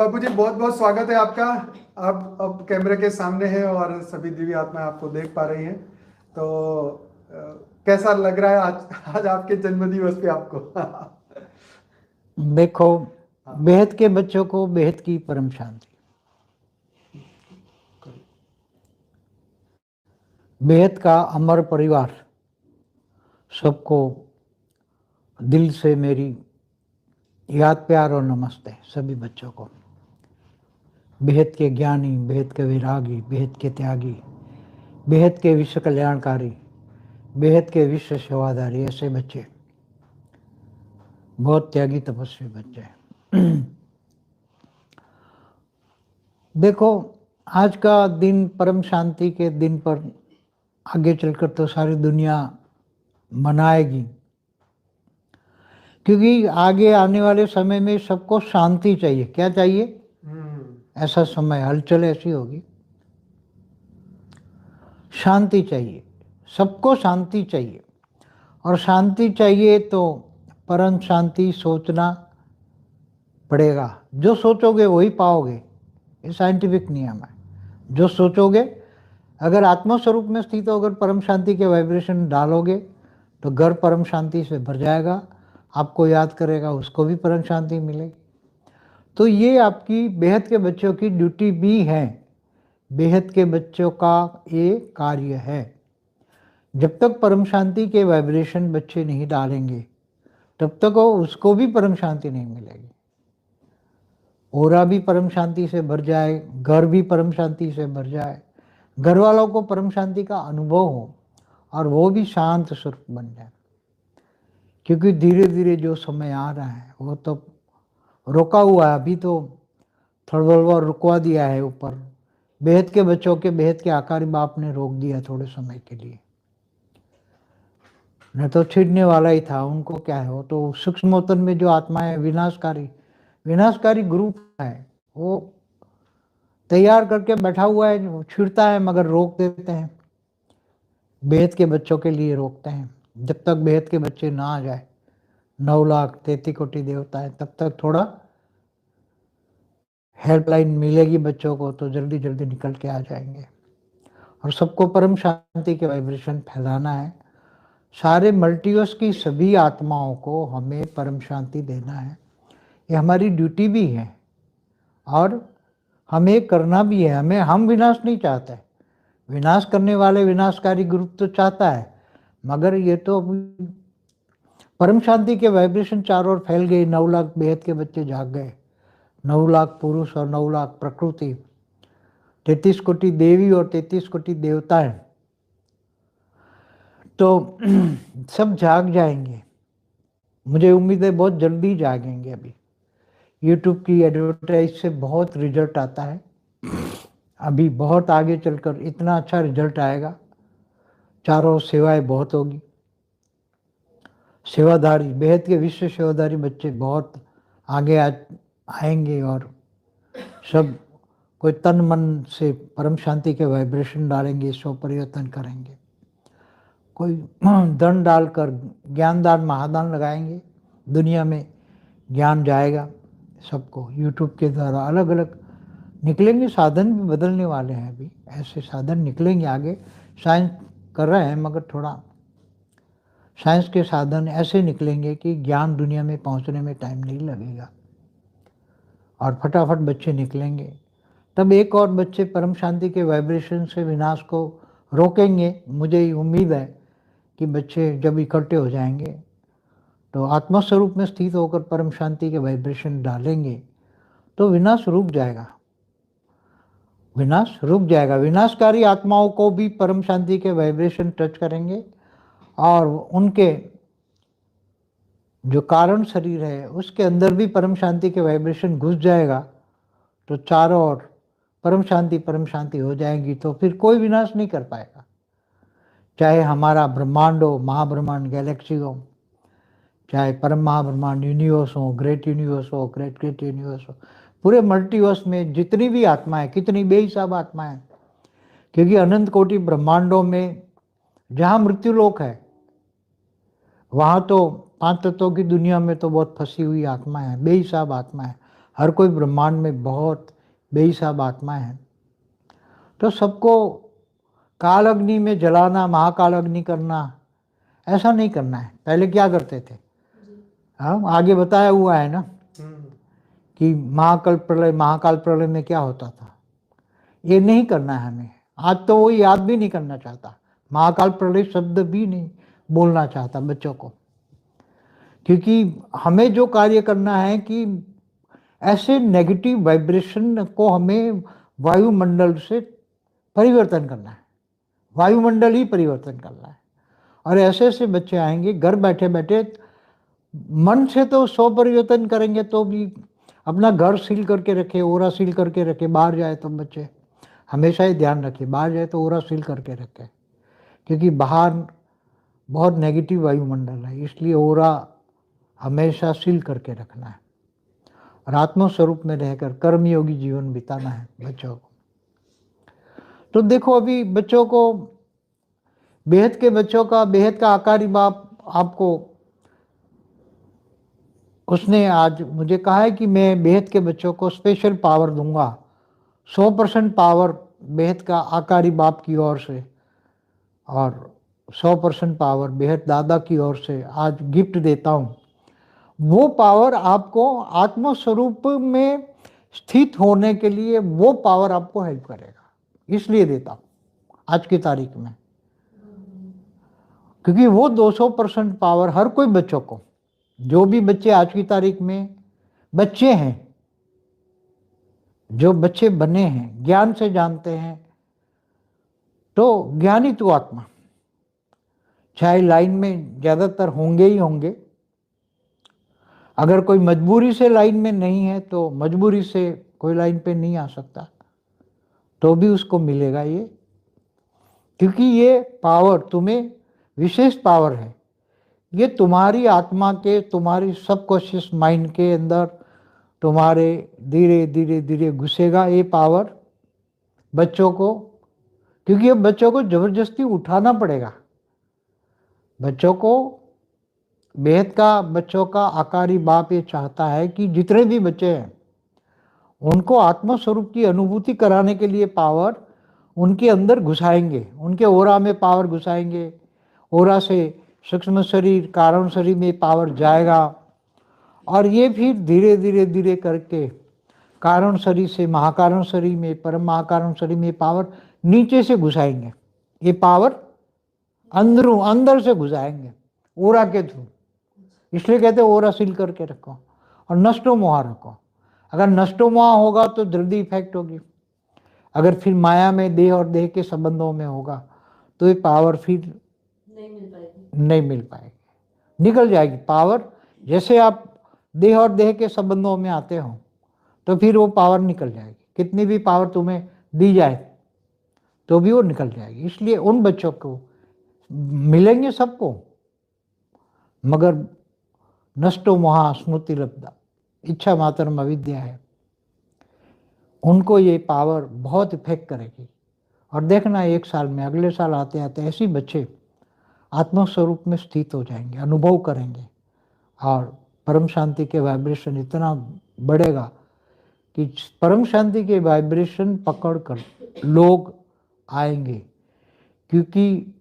बाबूजी बहुत बहुत स्वागत है आपका। आप अब कैमरे के सामने हैं और सभी दिव्य आत्माएं आपको देख पा रही हैं। तो कैसा लग रहा है आज आज आपके जन्मदिवस पे आपको? देखो, हाँ। बेहद के बच्चों को बेहद की परम शांति। बेहद का अमर परिवार सबको दिल से मेरी याद, प्यार और नमस्ते सभी बच्चों को। बेहद के ज्ञानी, बेहद के विरागी, बेहद के त्यागी, बेहद के विश्व कल्याणकारी, बेहद के विश्व सेवादारी, ऐसे बच्चे, बहुत त्यागी तपस्वी बच्चे। देखो, आज का दिन परम शांति के दिन पर आगे चलकर तो सारी दुनिया मनाएगी, क्योंकि आगे आने वाले समय में सबको शांति चाहिए। क्या चाहिए? ऐसा समय, हलचल ऐसी होगी, शांति चाहिए, सबको शांति चाहिए। और शांति चाहिए तो परम शांति सोचना पड़ेगा। जो सोचोगे वही पाओगे, ये साइंटिफिक नियम है। जो सोचोगे, अगर आत्मस्वरूप में स्थित होकर परम शांति के वाइब्रेशन डालोगे तो घर परम शांति से भर जाएगा। आपको याद करेगा, उसको भी परम शांति मिलेगी। तो ये आपकी बेहद के बच्चों की ड्यूटी भी है, बेहद के बच्चों का ये कार्य है। जब तक परम शांति के वाइब्रेशन बच्चे नहीं डालेंगे तब तक उसको भी परम शांति नहीं मिलेगी। ओरा भी परम शांति से भर जाए, घर भी परम शांति से भर जाए, घर वालों को परम शांति का अनुभव हो और वो भी शांत स्वरूप बन जाए। क्योंकि धीरे धीरे जो समय आ रहा है वो तो रोका हुआ है, अभी तो थोड़ा रुकवा दिया है ऊपर। बेहद के बच्चों के बेहद के आकारी बाप ने रोक दिया थोड़े समय के लिए, न तो छिड़ने वाला ही था। उनको क्या है, वो तो सूक्ष्मोत्तन में जो आत्माएं विनाशकारी ग्रुप है, वो तैयार करके बैठा हुआ है, छिड़ता है मगर रोक देते हैं। बेहद के बच्चों के लिए रोकते हैं। जब तक बेहद के बच्चे ना आ जाए, 9,33 कोटि देवता है, तब तक थोड़ा हेल्पलाइन मिलेगी बच्चों को, तो जल्दी जल्दी निकल के आ जाएंगे। और सबको परम शांति के वाइब्रेशन फैलाना है। सारे मल्टीवर्स की सभी आत्माओं को हमें परम शांति देना है। ये हमारी ड्यूटी भी है और हमें करना भी है। हम विनाश नहीं चाहते। विनाश करने वाले विनाशकारी ग्रुप तो चाहता है, मगर ये तो परम शांति के वाइब्रेशन चारों ओर फैल गए। 9 लाख बेहद के बच्चे जाग गए, 9 लाख पुरुष और 9 लाख प्रकृति, 33 कोटि देवी और 33 कोटि देवताएं, तो सब जाग जाएंगे। मुझे उम्मीद है बहुत जल्दी जागेंगे। अभी यूट्यूब की एडवर्टाइज से बहुत रिजल्ट आता है। अभी बहुत आगे चलकर इतना अच्छा रिजल्ट आएगा, चारों सेवाएं बहुत होगी। सेवादारी, बेहद के विश्व सेवादारी बच्चे बहुत आगे आएंगे और सब कोई तन मन से परम शांति के वाइब्रेशन डालेंगे, स्व परिवर्तन करेंगे। कोई धन डालकर ज्ञानदान महादान लगाएंगे, दुनिया में ज्ञान जाएगा सबको। यूट्यूब के द्वारा अलग अलग निकलेंगे, साधन भी बदलने वाले हैं। अभी ऐसे साधन निकलेंगे आगे। साइंस कर रहे हैं, मगर थोड़ा साइंस के साधन ऐसे निकलेंगे कि ज्ञान दुनिया में पहुंचने में टाइम नहीं लगेगा और फटाफट बच्चे निकलेंगे। तब एक और बच्चे परम शांति के वाइब्रेशन से विनाश को रोकेंगे। मुझे उम्मीद है कि बच्चे जब इकट्ठे हो जाएंगे तो आत्मा स्वरूप में स्थित होकर परम शांति के वाइब्रेशन डालेंगे तो विनाश रुक जाएगा। विनाश रुक जाएगा। विनाशकारी आत्माओं को भी परम शांति के वाइब्रेशन टच करेंगे और उनके जो कारण शरीर है उसके अंदर भी परम शांति के वाइब्रेशन घुस जाएगा, तो चारों ओर परम शांति हो जाएगी। तो फिर कोई विनाश नहीं कर पाएगा। चाहे हमारा ब्रह्मांड हो, महाब्रह्मांड गैलेक्सी हो, चाहे परम महाब्रह्मांड यूनिवर्स हो, ग्रेट यूनिवर्स हो, ग्रेट यूनिवर्स हो, पूरे मल्टीवर्स में जितनी भी आत्माएं, कितनी बेहिसाब आत्माएं, क्योंकि अनंत कोटि ब्रह्मांडों में जहाँ मृत्युलोक है वहाँ तो 5 तत्वों की दुनिया में तो बहुत फंसी हुई आत्माएं हैं, बेहिसाब आत्माएं। हर कोई ब्रह्मांड में बहुत बेहिसाब आत्माएं हैं। तो सबको काल अग्नि में जलाना, महाकाल अग्नि करना, ऐसा नहीं करना है। पहले क्या करते थे, हाँ आगे बताया हुआ है ना कि महाकाल प्रलय में क्या होता था। ये नहीं करना है हमें। आज तो वो याद भी नहीं करना चाहता, महाकाल प्रलय शब्द भी नहीं बोलना चाहता बच्चों को। क्योंकि हमें जो कार्य करना है कि ऐसे नेगेटिव वाइब्रेशन को हमें वायुमंडल से परिवर्तन करना है, वायुमंडल ही परिवर्तन करना है। और ऐसे ऐसे बच्चे आएंगे घर बैठे बैठे, मन से तो 100 परिवर्तन करेंगे तो भी अपना घर सील करके रखे, ओरा सील करके रखे। बाहर जाए तो बच्चे हमेशा ही ध्यान रखे, बाहर जाए तो ओरा सील करके रखे, क्योंकि बाहर बहुत नेगेटिव वायुमंडल है, इसलिए ओरा हमेशा सील करके रखना है और आत्म स्वरूप में रहकर कर्मयोगी जीवन बिताना है बच्चों को। तो देखो अभी बच्चों को, बेहद के बच्चों का, बेहद का आकारी बाप आपको उसने आज मुझे कहा है कि मैं बेहद के बच्चों को स्पेशल पावर दूंगा, 100% पावर बेहद का आकारी बाप की ओर से और 100% पावर बेहद दादा की ओर से आज गिफ्ट देता हूँ। वो पावर आपको आत्म स्वरूप में स्थित होने के लिए, वो पावर आपको हेल्प करेगा, इसलिए देता हूँ आज की तारीख में। क्योंकि वो 200% पावर हर कोई बच्चों को, जो भी बच्चे आज की तारीख में बच्चे हैं, जो बच्चे बने हैं, ज्ञान से जानते हैं, तो ज्ञानी तू आत्मा, चाहे लाइन में ज़्यादातर होंगे ही होंगे। अगर कोई मजबूरी से लाइन में नहीं है तो मजबूरी से कोई लाइन पे नहीं आ सकता, तो भी उसको मिलेगा ये, क्योंकि ये पावर तुम्हें विशेष पावर है। ये तुम्हारी आत्मा के, तुम्हारी सबकॉन्शियस माइंड के अंदर तुम्हारे धीरे धीरे धीरे घुसेगा ये पावर बच्चों को। क्योंकि अब बच्चों को जबरदस्ती उठाना पड़ेगा। बच्चों को, बेहद का बच्चों का आकारी बाप ये चाहता है कि जितने भी बच्चे हैं उनको आत्म स्वरूप की अनुभूति कराने के लिए पावर उनके अंदर घुसाएंगे, उनके ओरा में पावर घुसाएंगे। ओरा से सूक्ष्म शरीर, कारण शरीर में पावर जाएगा और ये फिर धीरे धीरे धीरे करके कारण शरीर से महाकारण शरीर में, परम महाकारण शरीर में पावर नीचे से घुसाएंगे। ये पावर अंदर से घुसाएंगे ओरा के थ्रू। इसलिए कहते हैं ओरा सील करके रखो और नष्टो मोहा रखो। अगर नष्टो मोहा होगा तो जल्दी इफेक्ट होगी। अगर फिर माया में देह और देह के संबंधों में होगा तो ये पावर फिर नहीं मिल पाएगी, निकल जाएगी पावर। जैसे आप देह और देह के संबंधों में आते हो तो फिर वो पावर निकल जाएगी। कितनी भी पावर तुम्हें दी जाए तो भी वो निकल जाएगी। इसलिए उन बच्चों को मिलेंगे सबको, मगर नष्टो मोहा स्मृति लब्धा, इच्छा मात्रम अविद्या है, उनको ये पावर बहुत इफेक्ट करेगी। और देखना 1 साल में, अगले साल आते आते ऐसे बच्चे आत्मस्वरूप में स्थित हो जाएंगे, अनुभव करेंगे और परम शांति के वाइब्रेशन इतना बढ़ेगा कि परम शांति के वाइब्रेशन पकड़कर लोग आएंगे। क्योंकि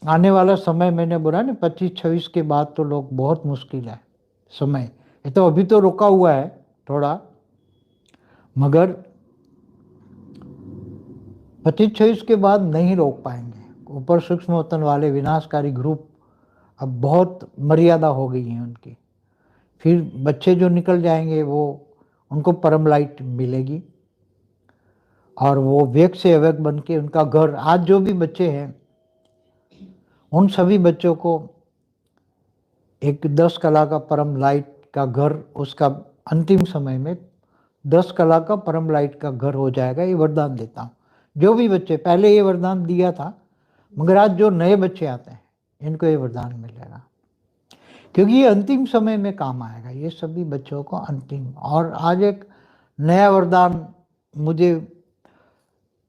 आने वाला समय, मैंने बोला ना 25-26 के बाद तो लोग बहुत मुश्किल है समय। ये तो अभी तो रुका हुआ है थोड़ा, मगर 25-26 के बाद नहीं रोक पाएंगे। ऊपर सूक्ष्म वतन वाले विनाशकारी ग्रुप अब बहुत मर्यादा हो गई है उनकी। फिर बच्चे जो निकल जाएंगे वो, उनको परम लाइट मिलेगी और वो वेग से अवेग बन के उनका घर, आज जो भी बच्चे हैं उन सभी बच्चों को एक 10 कला का परम लाइट का घर, उसका अंतिम समय में 10 कला का परम लाइट का घर हो जाएगा। ये वरदान देता हूँ। जो भी बच्चे, पहले ये वरदान दिया था, मगर आज जो नए बच्चे आते हैं इनको ये वरदान मिलेगा, क्योंकि ये अंतिम समय में काम आएगा ये सभी बच्चों को अंतिम। और आज एक नया वरदान मुझे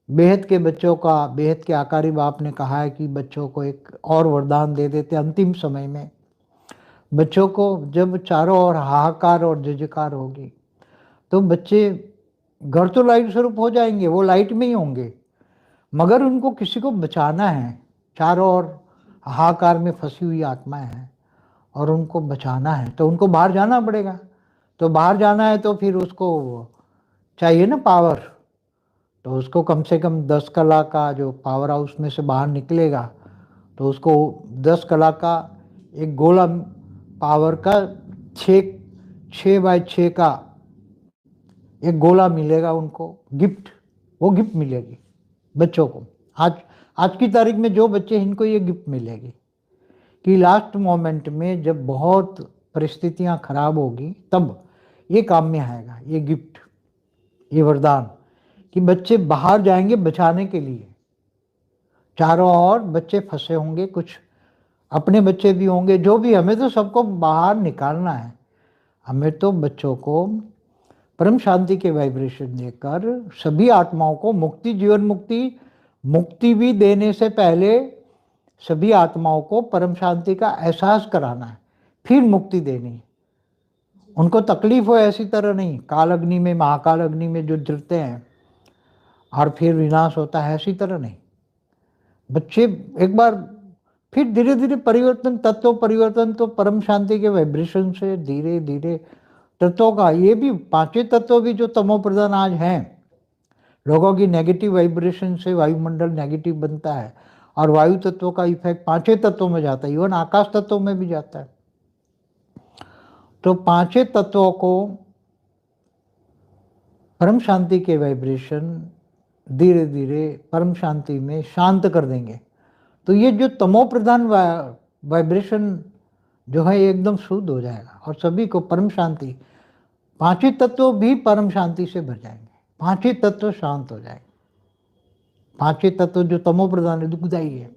बेहद के बच्चों का, बेहद के आकारी बाप ने कहा है कि बच्चों को एक और वरदान दे देते अंतिम समय में। बच्चों को जब चारों ओर हाहाकार और जयजयकार होगी तो बच्चे घर तो लाइट स्वरूप हो जाएंगे, वो लाइट में ही होंगे, मगर उनको किसी को बचाना है। चारों ओर हाहाकार में फंसी हुई आत्माएं हैं और उनको बचाना है, तो उनको बाहर जाना पड़ेगा। तो बाहर जाना है तो फिर उसको चाहिए ना पावर, तो उसको कम से कम 10 कला का जो पावर हाउस में से बाहर निकलेगा, तो उसको 10 कला का एक गोला पावर का 6x6 का एक गोला मिलेगा उनको गिफ्ट। वो गिफ्ट मिलेगी बच्चों को। आज की तारीख में जो बच्चे, इनको ये गिफ्ट मिलेगी कि लास्ट मोमेंट में जब बहुत परिस्थितियां खराब होगी तब ये काम में आएगा, ये गिफ्ट, ये वरदान, कि बच्चे बाहर जाएंगे बचाने के लिए। चारों ओर बच्चे फंसे होंगे, कुछ अपने बच्चे भी होंगे, जो भी, हमें तो सबको बाहर निकालना है। हमें तो बच्चों को परम शांति के वाइब्रेशन देकर सभी आत्माओं को मुक्ति, जीवन मुक्ति, मुक्ति भी देने से पहले सभी आत्माओं को परम शांति का एहसास कराना है, फिर मुक्ति देनी है। उनको तकलीफ हो ऐसी तरह नहीं, काल अग्नि में, महाकाल अग्नि में जो जलते हैं और फिर विनाश होता है, ऐसी तरह नहीं। बच्चे एक बार फिर धीरे धीरे परिवर्तन, तत्व परिवर्तन तो परम शांति के वाइब्रेशन से धीरे धीरे तत्वों का, ये भी पांचों तत्व भी जो तमो प्रधान आज हैं, लोगों की नेगेटिव वाइब्रेशन से वायुमंडल नेगेटिव बनता है और वायु तत्वों का इफेक्ट पांचों तत्वों में जाता है, इवन आकाश तत्वों में भी जाता है। तो पांचों तत्वों को परम शांति के वाइब्रेशन धीरे धीरे परम शांति में शांत कर देंगे। तो ये जो तमो प्रधान वाइब्रेशन जो है एकदम शुद्ध हो जाएगा और सभी को परम शांति, पांचों तत्व भी परम शांति से भर जाएंगे, पांचों तत्व शांत हो जाएंगे। पांचों तत्व जो तमो प्रधान है, दुखदायी है,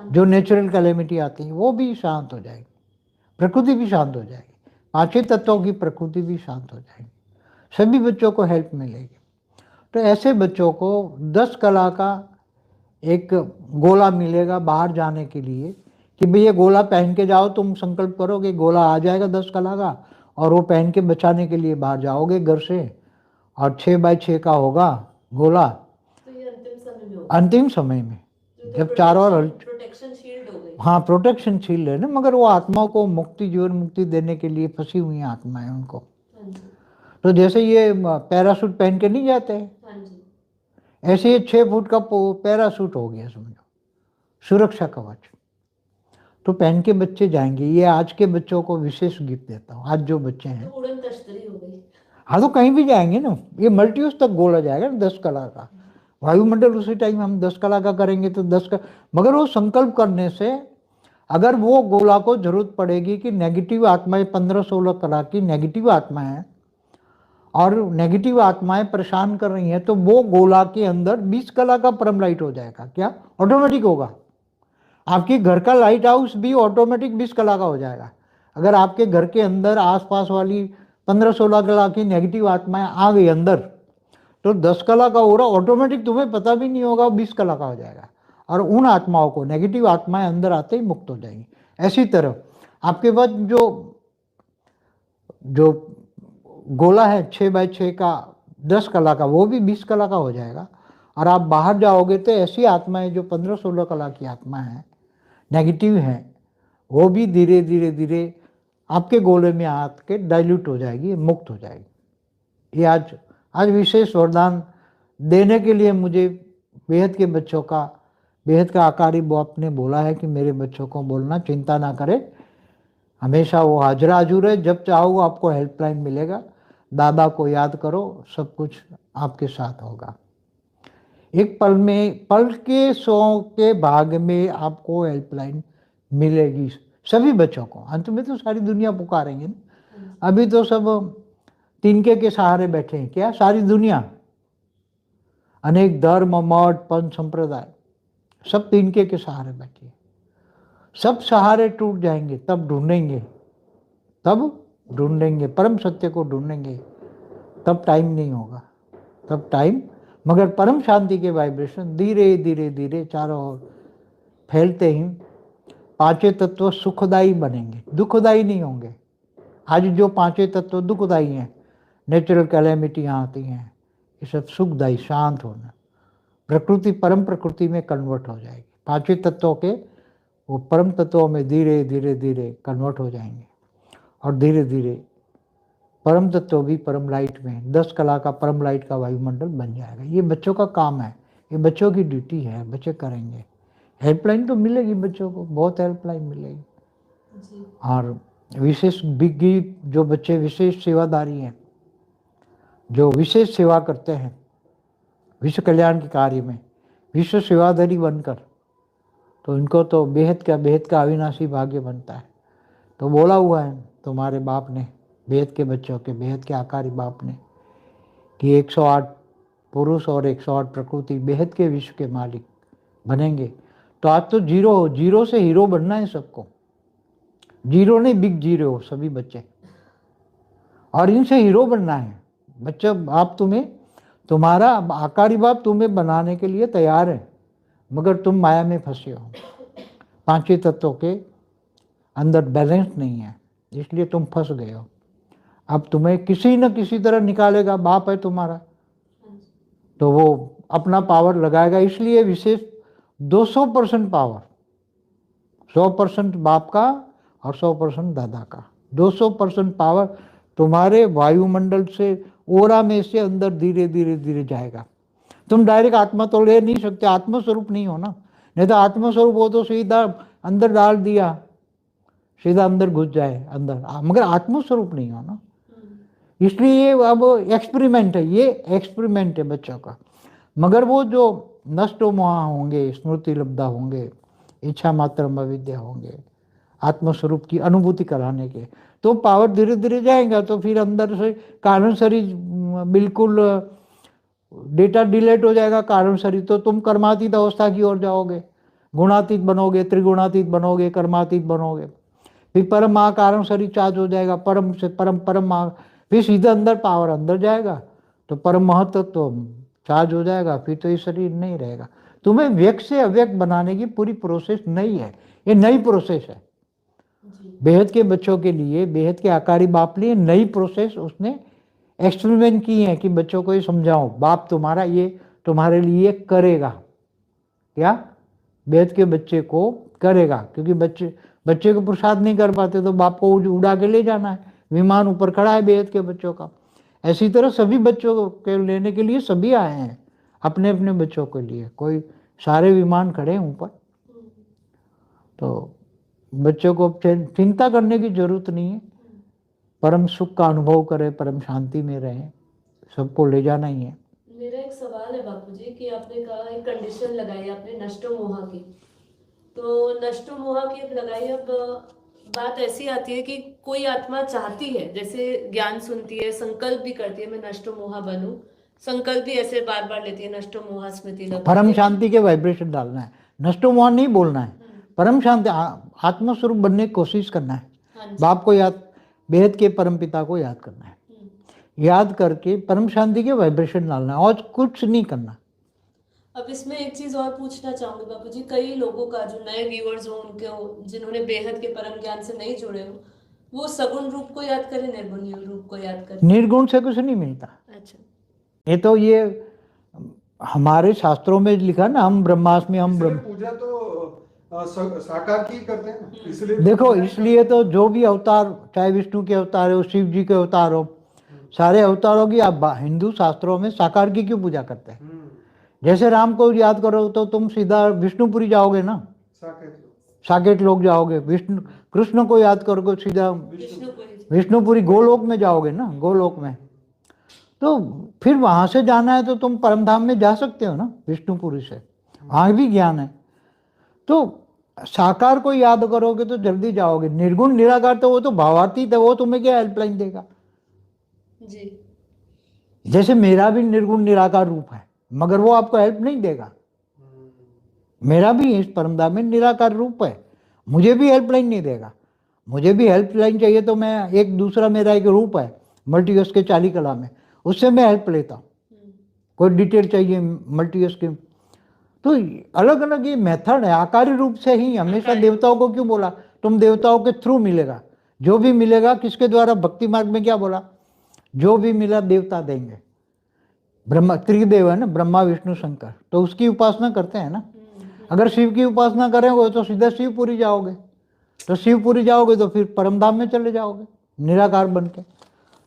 जो नेचुरल कैलेमिटी आती है, वो भी शांत हो जाएगी, प्रकृति भी शांत हो जाएगी, पांचों तत्वों की प्रकृति भी शांत हो जाएगी, सभी बच्चों को हेल्प मिलेगी। तो ऐसे बच्चों को 10 कला का एक गोला मिलेगा बाहर जाने के लिए कि भाई ये गोला पहन के जाओ, तुम संकल्प करोगे, गोला आ जाएगा 10 कला का और वो पहन के बचाने के लिए बाहर जाओगे घर से, और 6x6 का होगा गोला। तो ये अंतिम समय में तो जब चारों ओर, प्रोटेक्शन शील्ड हो गई। हाँ प्रोटेक्शन शील्ड है ना, मगर वो आत्माओं को मुक्ति, जीवन मुक्ति देने के लिए फंसी हुई हैं आत्माएं उनको। हाँ जी, तो जैसे ये पैरासूट पहन के नहीं जाते, हाँ जी, ऐसे ये 6 फुट का पैरासूट हो गया समझो, सुरक्षा कवच। तो पहन के बच्चे जाएंगे। ये आज के बच्चों को विशेष गिफ्ट देता हूँ, आज जो बच्चे तो हैं। उड़न तश्तरी हो गई। हाँ तो कहीं भी जाएंगे ना, ये मल्टीयूज तक गोला जाएगा ना 10 कला का। वायुमंडल उसी टाइम हम 10 कला का करेंगे तो 10 का, मगर वो संकल्प करने से अगर वो गोला को जरूरत पड़ेगी कि नेगेटिव आत्माएं 15-16 कला की नेगेटिव आत्माएं हैं और नेगेटिव आत्माएं परेशान कर रही हैं, तो वो गोला के अंदर 20 कला का परम लाइट हो जाएगा। क्या ऑटोमेटिक होगा? आपकी घर का लाइट हाउस भी ऑटोमेटिक 20 कला का हो जाएगा। अगर आपके घर के अंदर आसपास वाली 15-16 कला की नेगेटिव आत्माएं आ गई अंदर, तो 10 कला का हो रहा ऑटोमेटिक, तुम्हें पता भी नहीं होगा, 20 कला का हो जाएगा और उन आत्माओं को, नेगेटिव आत्माएं अंदर आते ही मुक्त हो जाएंगी। ऐसी तरह आपके पास जो गोला है 6x6 का 10 कला का, वो भी 20 कला का हो जाएगा और आप बाहर जाओगे तो ऐसी आत्माएं जो 15-16 कला की आत्मा है, नेगेटिव हैं, वो भी धीरे धीरे धीरे आपके गोले में आके डाइल्यूट हो जाएगी, मुक्त हो जाएगी। ये आज विशेष वरदान देने के लिए मुझे बेहद के बच्चों का, बेहद का आकारी बाप ने बोला है कि मेरे बच्चों को बोलना चिंता ना करे, हमेशा वो हाजरा हजूर है, जब चाहो आपको हेल्पलाइन मिलेगा, दादा को याद करो, सब कुछ आपके साथ होगा। एक पल में, पल के 100 के भाग में आपको हेल्पलाइन मिलेगी सभी बच्चों को। अंत में तो सारी दुनिया पुकारेंगे ना, अभी तो सब तिनके के सहारे बैठे हैं। क्या सारी दुनिया, अनेक धर्म, मठ, पंथ, संप्रदाय, सब तिनके के सहारे बैठे हैं। सब सहारे टूट जाएंगे, तब ढूंढेंगे परम सत्य को ढूंढेंगे, तब टाइम नहीं होगा, तब टाइम, मगर परम शांति के वाइब्रेशन धीरे धीरे धीरे चारों ओर फैलते ही पांचों तत्व सुखदायी बनेंगे, दुखदायी नहीं होंगे। आज जो पांचों तत्व दुखदायी हैं, नेचुरल कैलेमिटियाँ आती हैं, ये सब सुखदायी शांत होना, प्रकृति परम प्रकृति में कन्वर्ट हो जाएगी। पांचवें तत्वों के वो परम तत्वों में धीरे धीरे धीरे कन्वर्ट हो जाएंगे और धीरे धीरे परम तत्व भी परम लाइट में 10 कला का परम लाइट का वायुमंडल बन जाएगा। ये बच्चों का काम है, ये बच्चों की ड्यूटी है, बच्चे करेंगे। हेल्पलाइन तो मिलेगी बच्चों को, बहुत हेल्पलाइन मिलेगी। जी और विशेष बिग्गी जो बच्चे विशेष सेवादारी हैं, जो विशेष सेवा करते हैं विश्व कल्याण के कार्य में, विश्व सेवादारी बनकर, तो इनको तो बेहद का अविनाशी भाग्य बनता है। तो बोला हुआ है तुम्हारे बाप ने, बेहद के बच्चों के, बेहद के आकारी बाप ने, कि 108 पुरुष और 108 प्रकृति बेहद के विश्व के मालिक बनेंगे। तो आज तो जीरो से हीरो बनना है सबको, जीरो नहीं बिग जीरो सभी बच्चे, और इनसे हीरो बनना है। बच्चा आप तुम्हारा आकारी बाप तुम्हें बनाने के लिए तैयार है, मगर तुम माया में फंसे हो, पांचवें तत्वों के अंदर बैलेंस नहीं है, इसलिए तुम फंस गए हो। अब तुम्हें किसी न किसी तरह निकालेगा, बाप है तुम्हारा, तो वो अपना पावर लगाएगा। इसलिए विशेष 200% पावर, 100% बाप का और 100% दादा का, 200% पावर तुम्हारे वायुमंडल से, ओरा में से अंदर धीरे धीरे धीरे जाएगा। तुम डायरेक्ट आत्मा तो ले नहीं सकते, आत्मस्वरूप नहीं हो ना, नहीं तो आत्मस्वरूप हो तो सीधा अंदर डाल दिया, सीधा अंदर घुस जाए अंदर, मगर आत्मस्वरूप नहीं हो ना। इसलिए ये अब एक्सपेरिमेंट है, ये एक्सपेरिमेंट है बच्चों का। मगर वो जो नष्ट मोह होंगे, स्मृति लब्धा होंगे, इच्छा मात्र अविद्या होंगे, आत्मस्वरूप की अनुभूति कराने के, तो पावर धीरे धीरे जाएगा। तो फिर अंदर से कारण शरीर बिल्कुल डेटा डिलीट हो जाएगा। कारण शरीर तो तुम कर्मातीत अवस्था की ओर जाओगे, गुणातीत बनोगे, त्रिगुणातीत बनोगे, कर्मातीत बनोगे। फिर परम महाकारण शरीर चार्ज हो जाएगा, परम से परम महा, फिर सीधा अंदर पावर अंदर जाएगा, तो परम महत्व तो चार्ज हो जाएगा। फिर तो ये शरीर नहीं रहेगा। तुम्हें व्यक्त से अव्यक्त बनाने की पूरी प्रोसेस नहीं है, ये नई प्रोसेस है। बेहद के बच्चों के लिए, बेहद के आकारी बाप लिए नई प्रोसेस उसने एक्सपेरिमेंट की है कि बच्चों को ये समझाओ, बाप तुम्हारा ये तुम्हारे लिए करेगा। क्या बेहद के बच्चे को करेगा, क्योंकि बच्चे को प्रसाद नहीं कर पाते तो बाप को उड़ा के ले जाना है, विमान ऊपर खड़ा है बेहद के बच्चों का। ऐसी तरह सभी बच्चों के लेने के लिए सभी आए हैं, अपने अपने बच्चों के लिए, कोई सारे विमान खड़े हैं ऊपर। तो बच्चों को चिंता करने की जरूरत नहीं है, परम सुख का अनुभव करें, परम शांति में रहें, सबको ले जाना ही है। मेरा एक सवाल है बापूजी कि आपने कहा एक कंडीशन लगाई आपने नष्टो मोहा की, तो नष्टो मोहा की अब लगाई, अब बात ऐसी आती है कि कोई आत्मा चाहती है, जैसे ज्ञान सुनती है, संकल्प भी करती है मैं नष्टो मोहा बनूं, संकल्प भी ऐसे बार बार लेती है नष्टो मोहा स्मृति लगा, परम शांति के वाइब्रेशन डालना है, नष्टो मोहा नहीं बोलना है, परम शांति आत्मस्वरूप बनने की कोशिश करना है। बाप को याद, बेहद के परम पिता को याद करना है, याद करके परम शांति के वाइब्रेशन डालना है, और कुछ नहीं करना। अब इसमें एक चीज और पूछना चाहूंगी बापूजी, कई लोगों का जो नए व्यूअर्स हो, उनके जिन्होंने बेहद के परम ज्ञान से नहीं जुड़े हो, वो सगुण रूप को याद करें, निर्गुण रूप को याद करें? निर्गुण से कुछ नहीं मिलता। अच्छा, ये तो ये हमारे शास्त्रों में लिखा ना, हम ब्रह्मास्मि हम ब्रह्म, पूजा तो साकार की करते हैं, इसलिए देखो इसलिए तो जो भी अवतार, चाहे विष्णु के अवतार हो, शिव जी के अवतार हो, सारे अवतारों की आप हिंदू शास्त्रों में साकार की क्यों पूजा करते हैं? जैसे राम को याद करो तो तुम सीधा विष्णुपुरी जाओगे ना, साकेत लोग जाओगे। विष्णु कृष्ण को याद करोगे सीधा विष्णुपुरी गोलोक में जाओगे ना, गोलोक में। तो फिर वहां से जाना है तो तुम परमधाम में जा सकते हो ना, विष्णुपुरी से, वहां भी ज्ञान है। तो साकार को याद करोगे तो जल्दी जाओगे। निर्गुण निराकार तो वो तो भावातीत है, वो तुम्हें क्या हेल्पलाइन देगा जी। जैसे मेरा भी निर्गुण निराकार रूप है, मगर वो आपको हेल्प नहीं देगा। मेरा भी इस परमधाम में निराकार रूप है, मुझे भी हेल्पलाइन नहीं देगा। मुझे भी हेल्पलाइन चाहिए तो मैं एक दूसरा मेरा एक रूप है मल्टीवर्स के चाली कला में, उससे मैं हेल्प लेता हूँ। कोई डिटेल चाहिए मल्टीवर्स की, तो अलग अलग ये मेथड है। आकारी रूप से ही हमेशा देवताओं को क्यों बोला? तुम देवताओं के थ्रू मिलेगा, जो भी मिलेगा किसके द्वारा? भक्ति मार्ग में क्या बोला? जो भी मिला देवता देंगे। ब्रह्मा त्रिदेव है ना, ब्रह्मा विष्णु शंकर, तो उसकी उपासना करते हैं ना। अगर शिव की उपासना करेंगे तो सीधा शिवपुरी जाओगे, तो शिवपुरी जाओगे तो फिर परमधाम में चले जाओगे निराकार बन के।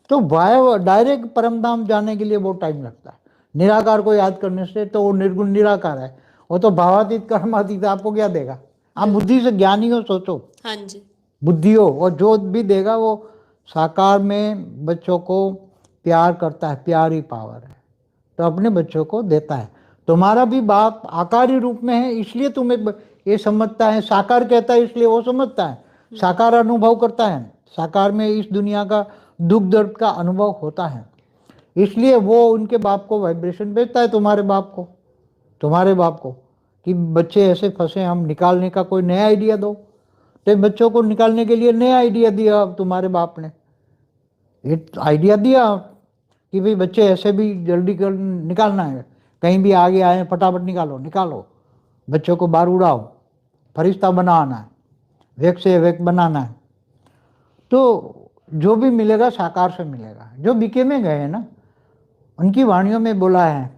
तो वाया डायरेक्ट परमधाम जाने के लिए बहुत टाइम लगता है। निराकार को याद करने से तो वो निर्गुण निराकार है, वो तो भावातीत कर्मातीत, आपको क्या देगा? आप बुद्धि से ज्ञानी हो, सोचो। हाँ जी। बुद्धि हो, और जो भी देगा वो साकार में बच्चों को प्यार करता है, प्यार ही पावर है, तो अपने बच्चों को देता है। तुम्हारा भी बाप आकारी रूप में है, इसलिए तुम्हें ये समझता है। साकार कहता है इसलिए वो समझता है, साकार अनुभव करता है। साकार में इस दुनिया का दुख दर्द का अनुभव होता है, इसलिए वो उनके बाप को वाइब्रेशन भेजता है, तुम्हारे बाप को कि बच्चे ऐसे फंसे, हम निकालने का कोई नया आइडिया दो। तो बच्चों को निकालने के लिए नया आइडिया दिया अब तुम्हारे बाप ने, एक आइडिया दिया कि भाई बच्चे ऐसे भी जल्दी कर निकालना है, कहीं भी आगे आए फटाफट निकालो, बच्चों को बाहर उड़ाओ, फरिश्ता बनाना है, वेक से वेक बनाना है। तो जो भी मिलेगा साकार से मिलेगा। जो बीके में गए हैं ना, उनकी वाणियों में बोला है,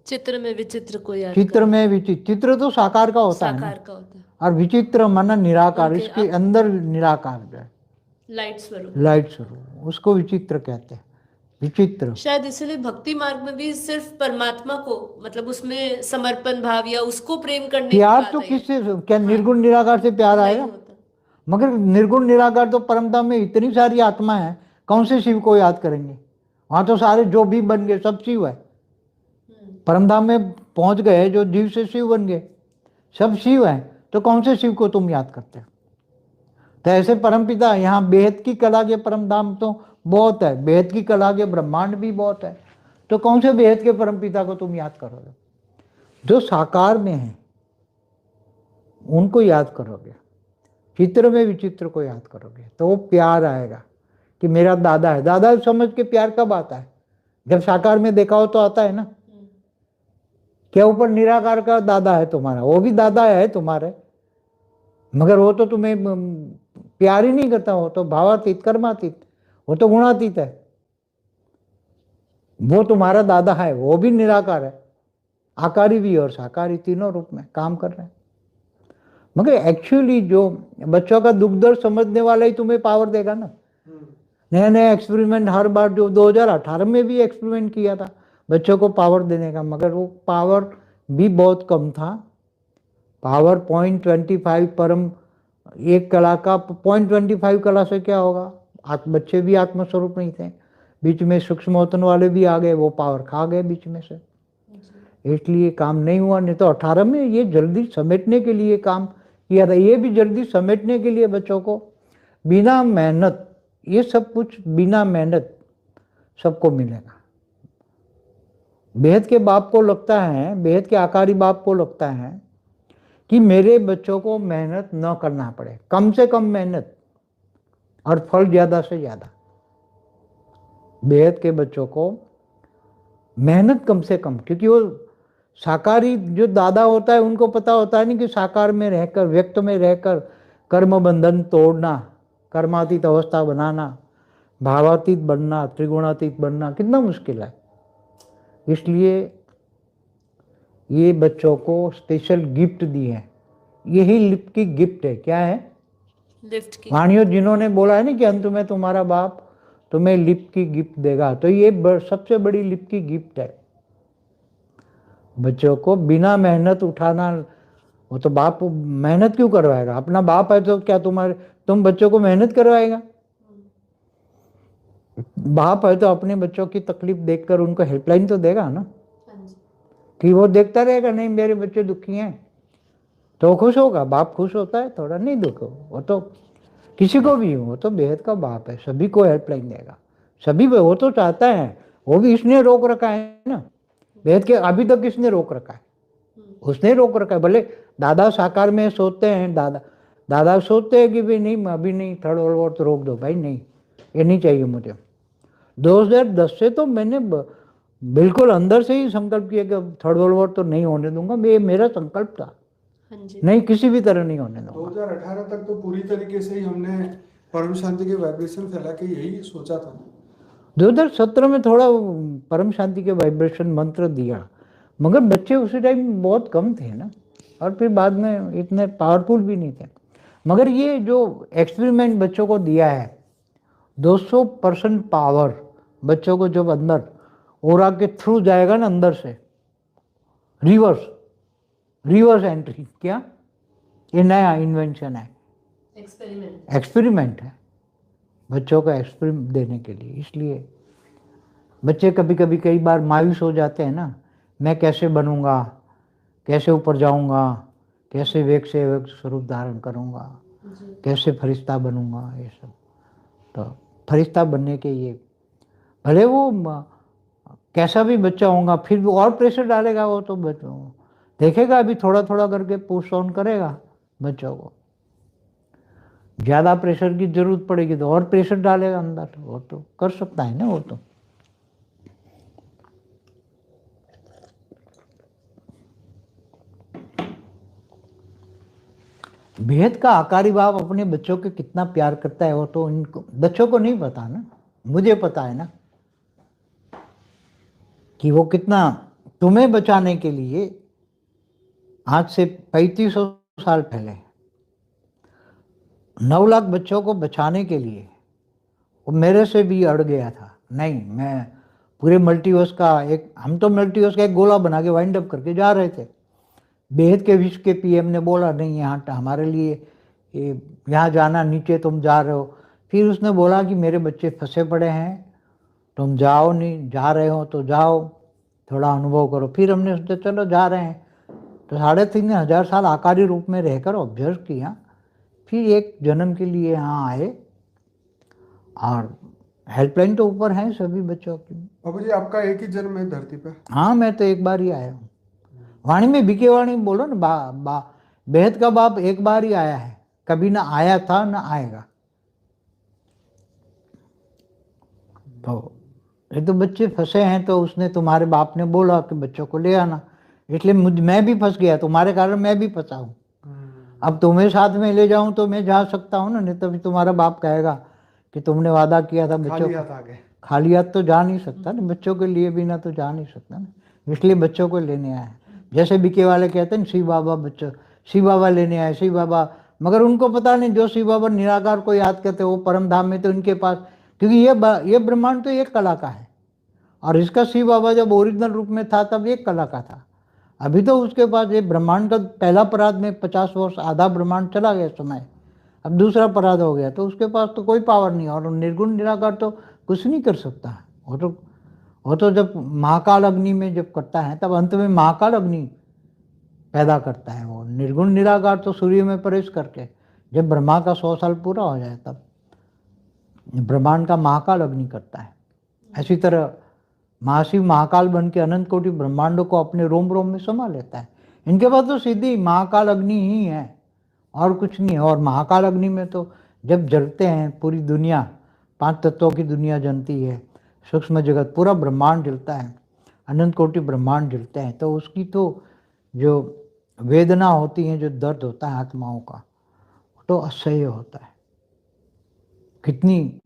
चित्र में विचित्र को याद चित्र में विचित्र, चित्र तो साकार का होता है ना, साकार का होता है, और विचित्र माना निराकार, उनके इसके अंदर निराकार जो है, लाइट स्वरूप। लाइट स्वरूप, उसको विचित्र कहते हैं। विचित्र शायद इसलिए भक्ति मार्ग में भी सिर्फ परमात्मा को, मतलब उसमें समर्पण भाव या उसको प्रेम करने की प्यार बात तो आई है। किससे, क्या निर्गुण निराकार से प्यार नहीं आएगा? होता। मगर निर्गुण निराकार तो परमधाम में इतनी सारी आत्मा है, कौन से शिव को याद करेंगे? वहां तो सारे जो भी बन गए सब शिव है। परमधाम में पहुंच गए जो जीव से शिव बन गए, सब शिव है, तो कौन से शिव को तुम याद करते हो? तो ऐसे परमपिता, यहाँ बेहद की कला के परमधाम तो बहुत है, बेहद की कला के ब्रह्मांड भी बहुत है, तो कौन से बेहद के परमपिता को तुम याद करोगे? जो साकार में है उनको याद करोगे, चित्र में विचित्र को याद करोगे, तो वो प्यार आएगा कि मेरा दादा है। दादा समझ के प्यार कब आता है? जब साकार में देखा हो तो आता है ना। क्या ऊपर निराकार का दादा है तुम्हारा, वो भी दादा है तुम्हारे, मगर वो तो तुम्हें प्यार ही नहीं करता, हो तो भावातीत कर्मातीत, वो तो गुणातीत है। वो तुम्हारा दादा है, वो भी निराकार है, आकारी भी और साकारी, तीनों रूप में काम कर रहे हैं। मगर एक्चुअली जो बच्चों का दुख दर्द समझने वाला ही तुम्हें पावर देगा ना। नया नया एक्सपेरिमेंट हर बार, जो 2018 में भी एक्सपेरिमेंट किया था बच्चों को पावर देने का, मगर वो पावर भी बहुत कम था। पावर 0.25 परम, एक कला का 0.25 कला से क्या होगा? बच्चे भी आत्मस्वरूप नहीं थे, बीच में सूक्ष्मोतन वाले भी आ गए, वो पावर खा गए बीच में से, इसलिए काम नहीं हुआ। नहीं तो 18 में ये जल्दी समेटने के लिए काम किया था, ये भी जल्दी समेटने के लिए बच्चों को बिना मेहनत, ये सब कुछ बिना मेहनत सबको मिलेगा। बेहद के बाप को लगता है, बेहद के आकारी बाप को लगता है कि मेरे बच्चों को मेहनत न करना पड़े, कम से कम मेहनत और फल ज्यादा से ज्यादा। बेहद के बच्चों को मेहनत कम से कम, क्योंकि वो साकारी जो दादा होता है उनको पता होता है नहीं कि साकार में रहकर, व्यक्त में रहकर कर्म बंधन तोड़ना, कर्मातीत अवस्था बनाना, भावातीत बनना, त्रिगुणातीत बनना कितना मुश्किल है। इसलिए ये बच्चों को स्पेशल गिफ्ट दी है, यही लिफ्ट की गिफ्ट है। क्या है? लिफ्ट की। वाणियों जिन्होंने बोला है ना कि अंत में तुम्हारा बाप तुम्हें लिफ्ट की गिफ्ट देगा, तो ये सबसे बड़ी लिफ्ट की गिफ्ट है। बच्चों को बिना मेहनत उठाना, वो तो बाप मेहनत क्यों करवाएगा? अपना बाप है तो क्या तुम बच्चों को मेहनत करवाएगा? बाप है तो अपने बच्चों की तकलीफ देखकर उनको हेल्पलाइन तो देगा ना, कि वो देखता रहेगा नहीं मेरे बच्चे दुखी हैं तो खुश होगा। बाप खुश होता है थोड़ा, नहीं दुख, वो तो किसी को भी, वो तो बेहद का बाप है, सभी को हेल्पलाइन देगा, सभी वो तो चाहता है, वो भी इसने रोक रखा है ना बेहद के, अभी तक किसने रोक रखा है? उसने रोक रखा है। भले दादा साकार में सोचते हैं, दादा सोचते हैं कि भाई नहीं अभी नहीं, थर्ड वर्ल्ड वॉर तो रोक दो भाई, नहीं ये नहीं चाहिए मुझे। 2010 से तो मैंने बिल्कुल अंदर से ही संकल्प किया कि थर्ड वर्ल्ड वॉर तो नहीं होने दूंगा, ये मेरा संकल्प था, नहीं किसी भी तरह नहीं होने दूंगा। 2018 तक तो पूरी तरीके से ही हमने परम शांति के वाइब्रेशन फैला के यही सोचा था। 2017 में थोड़ा परम शांति के वाइब्रेशन मंत्र दिया, मगर बच्चे उसी टाइम बहुत कम थे ना, और फिर बाद में इतने पावरफुल भी नहीं थे। मगर ये जो एक्सपेरिमेंट बच्चों को दिया है, 200% पावर बच्चों को जब अंदर ओरा के थ्रू जाएगा ना, अंदर से रिवर्स एंट्री, क्या ये नया इन्वेंशन है, एक्सपेरिमेंट है बच्चों को एक्सपेरिमेंट देने के लिए। इसलिए बच्चे कभी कभी कई बार मायूस हो जाते हैं ना, मैं कैसे बनूंगा, कैसे ऊपर जाऊंगा, कैसे वेग से वेग स्वरूप धारण करूंगा, कैसे फरिश्ता बनूंगा, ये सब। तो फरिश्ता बनने के ये, भले वो कैसा भी बच्चा होगा, फिर भी और प्रेशर डालेगा वो, तो देखेगा अभी थोड़ा थोड़ा करके पुश ऑन करेगा बच्चों को। ज़्यादा प्रेशर की जरूरत पड़ेगी तो और प्रेशर डालेगा अंदर, वो तो कर सकता है ना वो तो। बेहद का आकारी बाप अपने बच्चों के कितना प्यार करता है वो तो इनको बच्चों को नहीं पता ना, मुझे पता है ना कि वो कितना तुम्हें बचाने के लिए आज से 3500 साल पहले 9 लाख बच्चों को बचाने के लिए वो मेरे से भी अड़ गया था। नहीं, मैं पूरे मल्टीवर्स का हम तो मल्टीवर्स का एक गोला बना के वाइंड अप करके जा रहे थे। बेहद के विश्व के पीएम ने बोला नहीं, यहाँ हमारे लिए यहाँ जाना, नीचे तुम जा रहे हो। फिर उसने बोला कि मेरे बच्चे फंसे पड़े हैं, तुम जाओ, नहीं जा रहे हो तो जाओ, थोड़ा अनुभव करो। फिर हमने सोचा चलो जा रहे हैं, तो 3500 साल आकारी रूप में रहकर ऑब्जर्व किया। फिर एक जन्म के लिए यहाँ आए, और हेल्पलाइन तो ऊपर है सभी बच्चों की। बाबू जी, आपका एक ही जन्म है धरती पे? हाँ, मैं तो एक बार ही आया हूँ। वाणी में बीके वाणी बोलो ना, बेहद का बाप एक बार ही आया है, कभी ना आया था ना आएगा। तो ये तो बच्चे फंसे हैं, तो उसने तुम्हारे बाप ने बोला कि बच्चों को ले आना, इसलिए मैं भी फंस गया, तुम्हारे कारण मैं भी फंसा हूँ। अब तुम्हें साथ में ले जाऊं तो मैं जा सकता हूँ ना, नहीं तो भी तुम्हारा बाप कहेगा कि तुमने वादा किया था बच्चों को, खाली हाथ तो जा नहीं सकता ना, बच्चों के लिए भी ना तो जा नहीं सकता ना, इसलिए बच्चों को लेने आया। जैसे बीके वाले कहते हैं शिव बाबा, बच्चों शिव बाबा लेने आए, शिव बाबा, मगर उनको पता नहीं जो शिव बाबा निराकार को याद करते वो परम धाम में, तो इनके पास, क्योंकि ये ब्रह्मांड तो एक कला का है, और इसका शिव बाबा जब ओरिजिनल रूप में था तब एक कला का था। अभी तो उसके पास ये ब्रह्मांड का पहला पराध में 50 वर्ष आधा ब्रह्मांड चला गया समय, अब दूसरा पराध हो गया, तो उसके पास तो कोई पावर नहीं, और निर्गुण निराकार तो कुछ नहीं कर सकता है। वो तो जब महाकाल अग्नि में जब करता है तब अंत में महाकाल अग्नि पैदा करता है। वो निर्गुण निराकार तो सूर्य में प्रवेश करके जब ब्रह्मा का 100 साल पूरा हो जाए तब ब्रह्मांड का महाकाल अग्नि करता है। ऐसी तरह महाशिव महाकाल बन के अनंत कोटि ब्रह्मांडों को अपने रोम रोम में समा लेता है। इनके पास तो सीधी महाकाल अग्नि ही है और कुछ नहीं है। और महाकाल अग्नि में तो जब जलते हैं पूरी दुनिया, 5 तत्वों की दुनिया जलती है, सूक्ष्म जगत पूरा ब्रह्मांड जलता है, अनंत कोटि ब्रह्मांड जलते हैं, तो उसकी तो जो वेदना होती है, जो दर्द होता है आत्माओं का, तो असह्य होता है। कितनी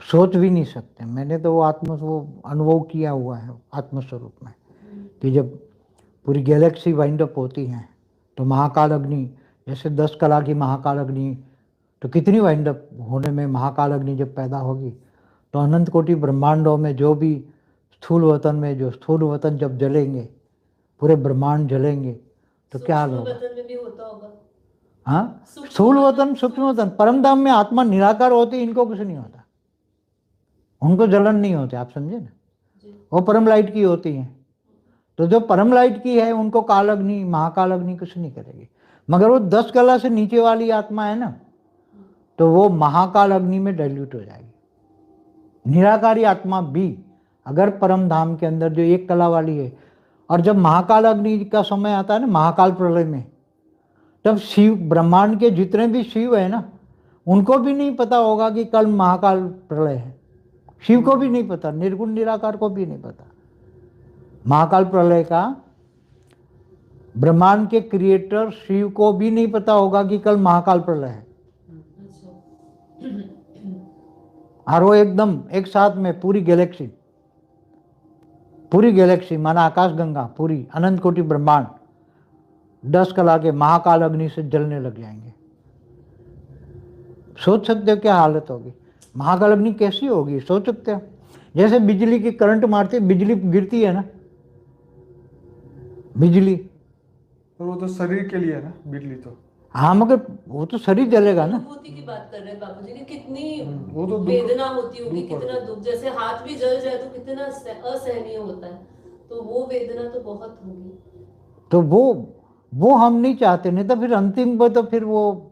सोच भी नहीं सकते। मैंने तो वो अनुभव किया हुआ है आत्मस्वरूप में, कि जब पूरी गैलेक्सी वाइंड अप होती है तो महाकाल अग्नि, जैसे 10 कला की महाकाल अग्नि, तो कितनी वाइंड अप होने में महाकाल अग्नि जब पैदा होगी तो अनंत कोटि ब्रह्मांडों में जो भी स्थूल वतन में, जो स्थूल वतन जब जलेंगे, पूरे ब्रह्मांड जलेंगे, तो क्या हाल होगा? हाँ, स्थूल वतन सूक्ष्म वतन, परम धाम में आत्मा निराकार होती, इनको कुछ नहीं होता, उनको जलन नहीं होते, आप समझे ना, वो परम लाइट की होती हैं। तो जो परम लाइट की है उनको काल अग्नि, महाकाल अग्नि कुछ नहीं करेगी। मगर वो 10 कला से नीचे वाली आत्मा है ना, तो वो महाकाल अग्नि में डाइल्यूट हो जाएगी। निराकारी आत्मा भी अगर परम धाम के अंदर जो 1 कला वाली है, और जब महाकाल अग्नि का समय आता है ना, महाकाल प्रलय में, तब शिव, ब्रह्मांड के जितने भी शिव है ना, उनको भी नहीं पता होगा कि कल महाकाल प्रलय है। शिव को भी नहीं पता, निर्गुण निराकार को भी नहीं पता महाकाल प्रलय का। ब्रह्मांड के क्रिएटर शिव को भी नहीं पता होगा कि कल महाकाल प्रलय है। और वो एकदम एक साथ में पूरी गैलेक्सी माना आकाश गंगा, पूरी अनंत कोटि ब्रह्मांड 10 कला के महाकाल अग्नि से जलने लग जाएंगे। सोच सकते हो क्या हालत होगी? महाकाल अग्नि कैसी होगी, सोच सकते हो? जैसे बिजली की करंट मारती है, बिजली गिरती है ना, बिजली, तो वो तो शरीर के लिए है ना बिजली तो। हाँ मगर वो तो शरीर जलेगा ना। अनुभूति की बात कर रहे हैं बाबूजी कि कितनी वो तो दुख- वेदना होती होगी, दुख कितना दुख, जैसे हाथ भी जल जाए तो कितना असहनीय होता है, तो वो वेदना तो बहुत होगी। तो वो हम नहीं चाहते, नहीं तो फिर अंतिम पर तो फिर वो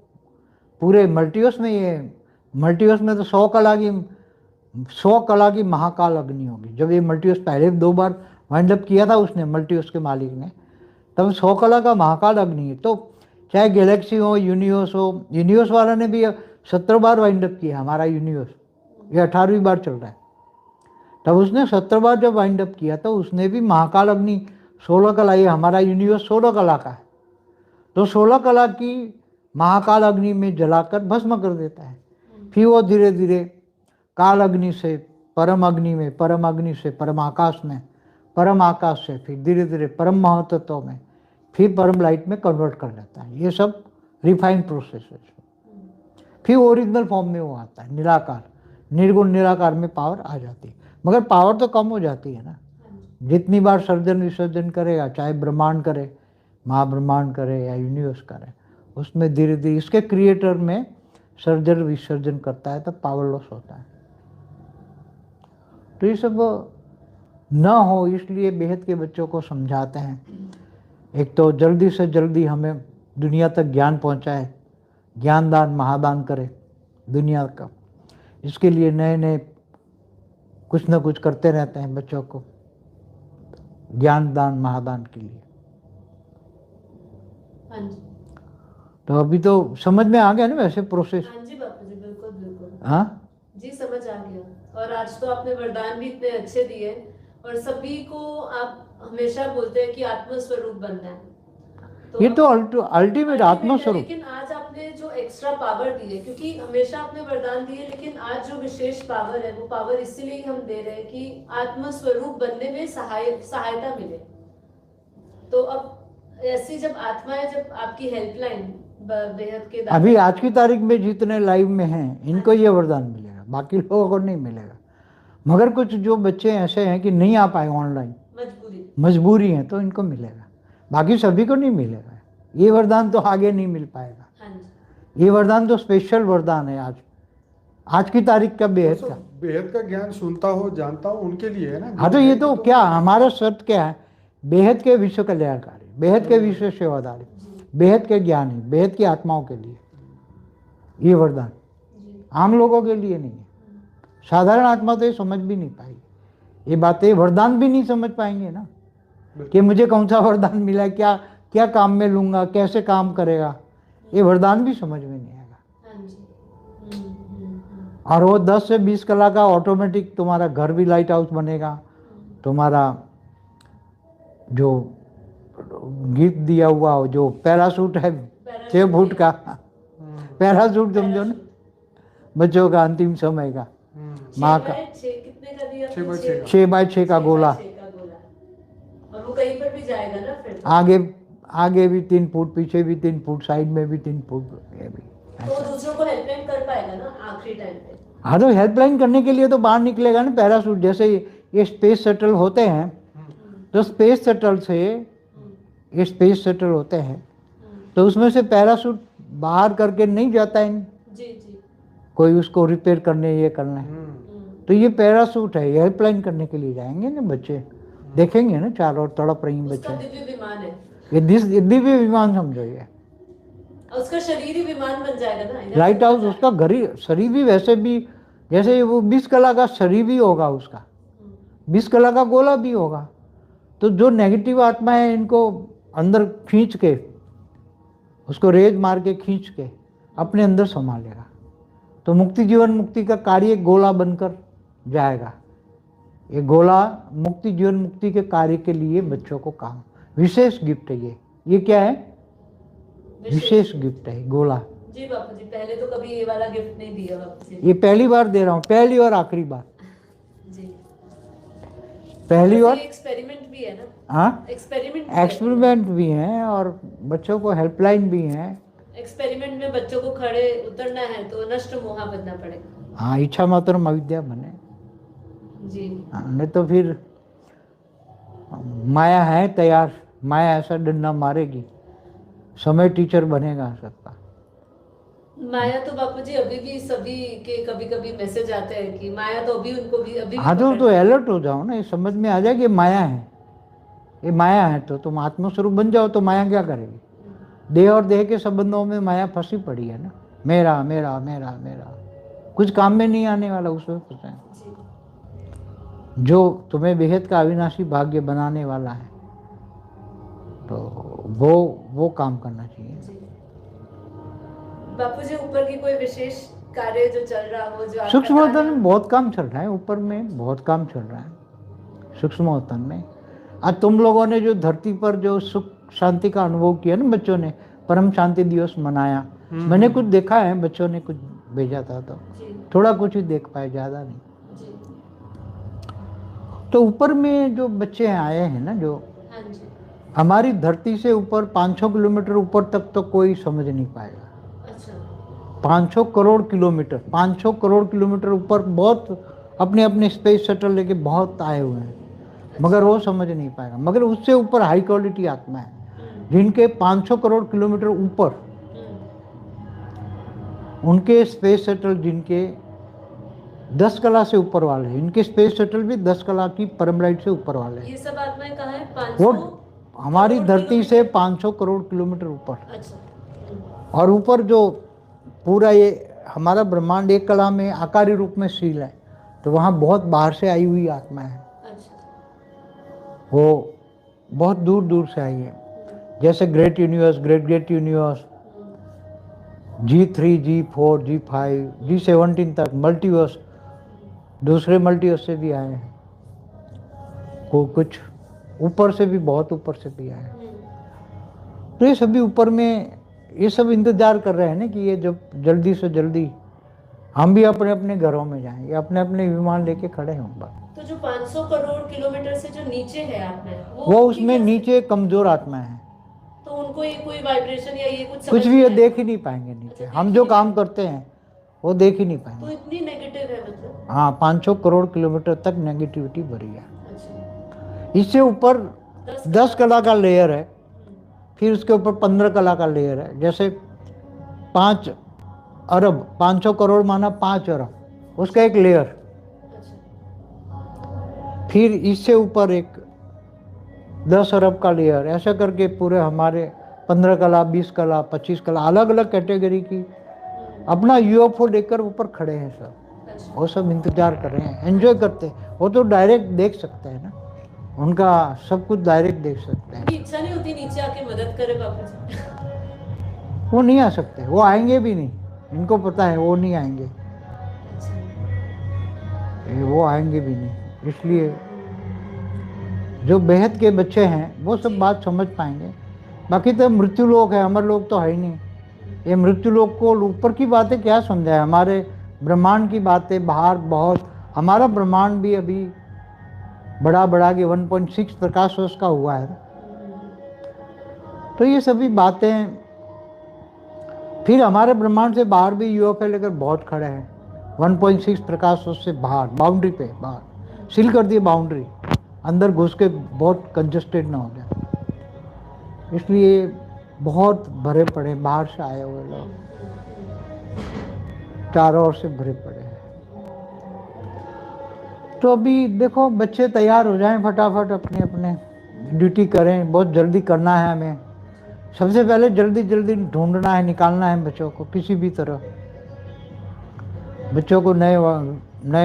पूरे मल्टीवर्स में, ये मल्टीवर्स में तो 100 कला की महाकाल अग्नि होगी। जब ये मल्टीवर्स पहले 2 बार वाइंड अप किया था उसने, मल्टीवर्स के मालिक ने, तब 100 कला का महाकाल अग्नि है। तो चाहे गैलेक्सी हो, यूनिवर्स हो, यूनिवर्स वाला ने भी 17 बार वाइंड अप किया हमारा यूनिवर्स, ये 18वीं बार चल रहा है। तब उसने 17 बार जब वाइंड अप किया तो उसने भी महाकाल अग्नि 16 कला, ये हमारा यूनिवर्स 16 कला का है, तो 16 कला की महाकाल अग्नि में जलाकर भस्म कर देता है। फिर वो धीरे धीरे काल अग्नि से परम अग्नि में, परम अग्नि से परम आकाश में, परम आकाश से फिर धीरे धीरे परम महतत्व में, फिर परम लाइट में कन्वर्ट कर देता है। ये सब रिफाइंड प्रोसेस है। फिर ओरिजिनल फॉर्म में वो आता है, निराकार, निर्गुण निराकार में पावर आ जाती है। मगर पावर तो कम हो जाती है ना, जितनी बार सर्जन विसर्जन करेगा, चाहे ब्रह्मांड करे, महाब्रह्मांड करे या यूनिवर्स करे, उसमें धीरे धीरे इसके क्रिएटर में सर्जन विसर्जन करता है तब पावर लॉस होता है। तो ये सब न हो इसलिए बेहद के बच्चों को समझाते हैं। एक तो जल्दी से जल्दी हमें दुनिया तक ज्ञान पहुंचाए, ज्ञान दान महादान करे दुनिया का। इसके लिए नए नए कुछ न कुछ करते रहते हैं बच्चों को, ज्ञान दान महादान के लिए। हाँ जी, तो अभी तो समझ में आ गया ना वैसे प्रोसेस? हाँ जी बापू जी, बिल्कुल बिल्कुल हाँ जी, समझ आ गया। और आज तो आपने वरदान भी इतने अच्छे दिए, और सभी को आप हमेशा बोलते हैं कि आत्म स्वरूप बनना है, ये तो अल्टीमेट आत्मा स्वरूप। लेकिन आज आपने जो एक्स्ट्रा पावर दी है, क्योंकि हमेशा आपने वरदान दिए, लेकिन आज जो विशेष पावर है वो पावर इसीलिए हम दे रहे हैं कि आत्म स्वरूप बनने में सहायता मिले। तो अब ऐसी जब आत्माएं, जब आपकी हेल्पलाइन बेहद के अभी आज की तारीख में जितने लाइव में हैं इनको ये वरदान मिलेगा, बाकी लोगों को नहीं मिलेगा। मगर कुछ जो बच्चे ऐसे हैं कि नहीं आ पाए ऑनलाइन, मजबूरी है, तो इनको मिलेगा, बाकी सभी को नहीं मिलेगा। ये वरदान तो आगे नहीं मिल पाएगा। ये वरदान तो स्पेशल वरदान है आज की तारीख का बेहद का। बेहद का ज्ञान सुनता हो, जानता हो, उनके लिए है ना। हाँ तो ये तो क्या हमारा शर्त क्या है? बेहद के विश्व कल्याणकारी, बेहद के विश्व सेवादारी, बेहद के ज्ञानी, बेहद की आत्माओं के लिए ये वरदान, आम लोगों के लिए नहीं है। साधारण आत्मा तो ये समझ भी नहीं पाएगी ये बातें, वरदान भी नहीं समझ पाएंगे ना कि मुझे कौन सा वरदान मिला है, क्या क्या काम में लूंगा, कैसे काम करेगा, ये वरदान भी समझ में नहीं आएगा। और वो 10 से 20 कला का ऑटोमेटिक तुम्हारा घर भी लाइट हाउस बनेगा, तुम्हारा जो गिफ्ट दिया हुआ जो पैराशूट है 6 फुट का पैराशूट, समझो ना, बच्चों का अंतिम समय का, माँ का 6x6 का गोला, और वो कहीं पर भी जाएगा ना फिर, आगे भी 3 फुट, पीछे भी 3 फुट, साइड में भी 3 फुट, ये भी तो दूसरों को हेल्पलाइन कर पाएगा ना आखिरी टाइम पे। हाँ तो हेल्पलाइन करने के लिए तो बाहर निकलेगा ना पैराशूट। जैसे ये स्पेस शटल होते हैं, तो स्पेस शटल से ये स्पेस शटल होते हैं, तो उसमें से पैराशूट बाहर करके नहीं जाता है जी, कोई उसको रिपेयर करने, ये करना है, तो ये पैराशूट है, ये हेल्पलाइन करने के लिए जाएंगे ना बच्चे, देखेंगे ना चारों ओर तड़प रही बच्चे, दिव्य विमान है ये दिव्य विमान समझो, ये उसका शरीर ही विमान बन जाएगा ना, लाइट हाउस, उसका घर ही, शरीर भी वैसे भी जैसे वो 20 कला का शरीर भी होगा, उसका 20 कला का गोला भी होगा। तो जो नेगेटिव आत्मा है इनको अंदर खींच के, उसको रेज मार के खींच के अपने अंदर संभालेगा, तो मुक्ति जीवन मुक्ति का कार्य गोला बनकर जाएगा। ये गोला मुक्ति जीवन मुक्ति के कार्य के लिए बच्चों को काम, विशेष गिफ्ट है ये क्या है? विशेष गिफ्ट है गोला, जी बापूजी, पहले तो कभी ये वाला गिफ्ट नहीं दिया बापूजी। ये पहली बार दे रहा हूँ, पहली और आखिरी बार। जी, पहली बस और ये एक्सपेरिमेंट भी है ना, हाँ, एक्सपेरिमेंट भी है। एक्सपेरिमेंट भी हैं और बच्चों को हेल्पलाइन भी हैं। एक्सपेरिमेंट में बच्चों को खड़े उतरना है तो नष्ट मोहा बनना पड़ेगा। हाँ, इच्छा मात्र अविद्या बने। जी हाँ, नहीं तो फिर माया है तैयार, माया ऐसा डंडा मारेगी, समय टीचर बनेगा सबका। माया तो बापूजी अभी भी सभी के कभी कभी मैसेज आते हैं कि माया तो अभी उनको भी अभी भी हाँ, तो पकड़- अलर्ट हो जाओ ना, ये समझ में आ जाए कि ये माया है, ये माया है। तो तुम आत्मस्वरूप बन जाओ तो माया क्या करेगी? देह और देह के संबंधों में माया फंसी पड़ी है ना, मेरा मेरा मेरा मेरा, कुछ काम में नहीं आने वाला उसमें फंसे हैं। जी जो तुम्हें बेहद का अविनाशी भाग्य बनाने वाला है, तो वो काम करना चाहिए। जी बापूजी, ऊपर की कोई विशेष कार्य जो चल रहा हो, जो आपका सूक्ष्म वतन कार्य- में बहुत काम चल रहा है, ऊपर में बहुत काम चल रहा है सूक्ष्म वतन में। आज तुम लोगों ने जो धरती पर जो सुख शांति का अनुभव किया ना, बच्चों ने परम शांति दिवस मनाया, मैंने कुछ देखा है, बच्चों ने कुछ भेजा था तो जी थोड़ा कुछ ही देख पाए, ज़्यादा नहीं। जी तो ऊपर में जो बच्चे आए हैं ना, जो हाँ जी, हमारी धरती से ऊपर 500 किलोमीटर ऊपर तक तो कोई समझ नहीं पाएगा। अच्छा 500 करोड़ किलोमीटर, 500 करोड़ किलोमीटर ऊपर बहुत अपने अपने स्पेस शटल लेके बहुत आए हुए हैं, मगर वो समझ नहीं पाएगा। मगर उससे ऊपर हाई क्वालिटी आत्मा है, जिनके 500 करोड़ किलोमीटर ऊपर उनके स्पेस शटल, जिनके 10 कला से ऊपर वाले हैं, इनके स्पेस शटल भी 10 कला की परम लाइट से ऊपर वाले हैं। ये सब आत्माएं कहाँ है? 500 वो हमारी करोड़ धरती से 500 करोड़ किलोमीटर ऊपर, अच्छा और ऊपर जो पूरा ये हमारा ब्रह्मांड एक कला में आकारी रूप में सील है, तो वहाँ बहुत बाहर से आई हुई आत्मा है, अच्छा वो बहुत दूर दूर से आई है। जैसे great universe, great universe, G3, G4, G5, G17 तक मल्टीवर्स, दूसरे मल्टीवर्स से भी आए हैं, कुछ ऊपर से भी, बहुत ऊपर से भी आए हैं। तो ये सभी ऊपर में, ये सब इंतजार कर रहे हैं ना कि ये जब जल्दी से जल्दी हम भी अपने अपने घरों में जाएं, ये अपने अपने विमान लेके खड़े हैं ऊपर। तो जो 500 करोड़ किलोमीटर से जो नीचे है आत्माएं, वो उसमें नीचे कमजोर आत्मा है, तो उनको ये कोई वाइब्रेशन या ये कुछ कुछ समझ भी ये नहीं देख ही नहीं पाएंगे नीचे। अच्छा, हम देख जो ही काम करते हैं वो देख ही नहीं तो पाएंगे। इतनी नेगेटिव है मतलब? हाँ, 500 करोड़ किलोमीटर तक नेगेटिविटी भरी है। अच्छा इससे ऊपर 10 कला का लेयर है, फिर उसके ऊपर 15 कला का लेयर है। जैसे 5 अरब, 500 करोड़ माना 5 अरब, उसका एक लेयर, अच्छा फिर इससे ऊपर एक 10 अरब का लेयर, ऐसा करके पूरे हमारे 15 कला, 20 कला, 25 कला, अलग अलग कैटेगरी की अपना यूएफओ लेकर ऊपर खड़े हैं सब। अच्छा वो सब इंतजार कर रहे हैं, एंजॉय करते हैं। वो तो डायरेक्ट देख सकते हैं ना, उनका सब कुछ डायरेक्ट देख सकते हैं। उनकी इच्छा नहीं होती नीचे आके मदद करे बापू जी? वो नहीं आ सकते, वो आएंगे भी नहीं, इनको पता है वो नहीं आएंगे, अच्छा वो आएंगे भी नहीं। इसलिए जो बेहद के बच्चे हैं वो सब बात समझ पाएंगे। बाकी तो मृत्यु लोक है, अमर लोक तो है ही नहीं। ये मृत्यु लोक को ऊपर की बातें क्या समझाए, हमारे ब्रह्मांड की बातें बाहर बहुत, हमारा ब्रह्मांड भी अभी बड़ा बड़ा कि 1.6 प्रकाश वर्ष का हुआ है। तो ये सभी बातें, फिर हमारे ब्रह्मांड से बाहर भी यूएफओ लेकर बहुत खड़े हैं, 1.6 प्रकाश वर्ष से बाहर, बाउंड्री पे बाहर सील कर दी बाउंड्री, अंदर घुस के बहुत कंजस्टेड ना हो जाए। इसलिए बहुत भरे पड़े, बाहर से आए हुए लोग चारों ओर से भरे पड़े हैं। तो अभी देखो बच्चे तैयार हो जाएं, फटाफट अपने अपने ड्यूटी करें, बहुत जल्दी करना है हमें। सबसे पहले जल्दी जल्दी ढूंढना है, निकालना है बच्चों को किसी भी तरह। बच्चों को नए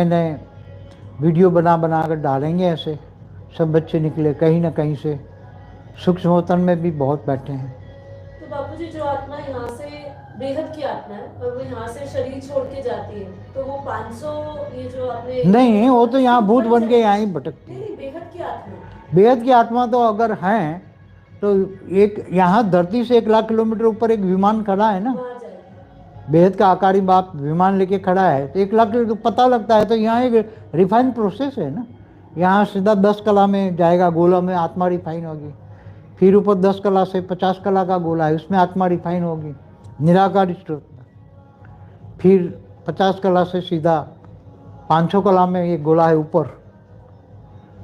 नए वीडियो बना कर डालेंगे, ऐसे सब बच्चे निकले कहीं ना कहीं से। सूक्ष्म वतन में भी बहुत बैठे हैं। तो बापूजी, जो आत्मा यहाँ से बेहद की आत्मा है और वो यहाँ से शरीर छोड़ के जाती है, तो वो 500 ये जो आपने नहीं, वो तो यहाँ भूत बन के यहाँ ही भटकती है। नहीं, बेहद की आत्मा। बेहद की आत्मा तो अगर हैं तो एक यहाँ धरती से 1 लाख किलोमीटर ऊपर एक विमान खड़ा है ना, वहाँ जाएगी। बेहद का आकारी बाप विमान लेके खड़ा है तो 1 लाख तो पता लगता है। तो यहाँ एक रिफाइन प्रोसेस है ना, यहाँ सीधा 10 कला में जाएगा, गोला में आत्मा रिफाइन होगी, फिर ऊपर 10 कला से 50 कला का गोला है, उसमें आत्मा रिफाइन होगी निराकार स्रोत में, फिर 50 कला से सीधा 500 कला में एक गोला है ऊपर,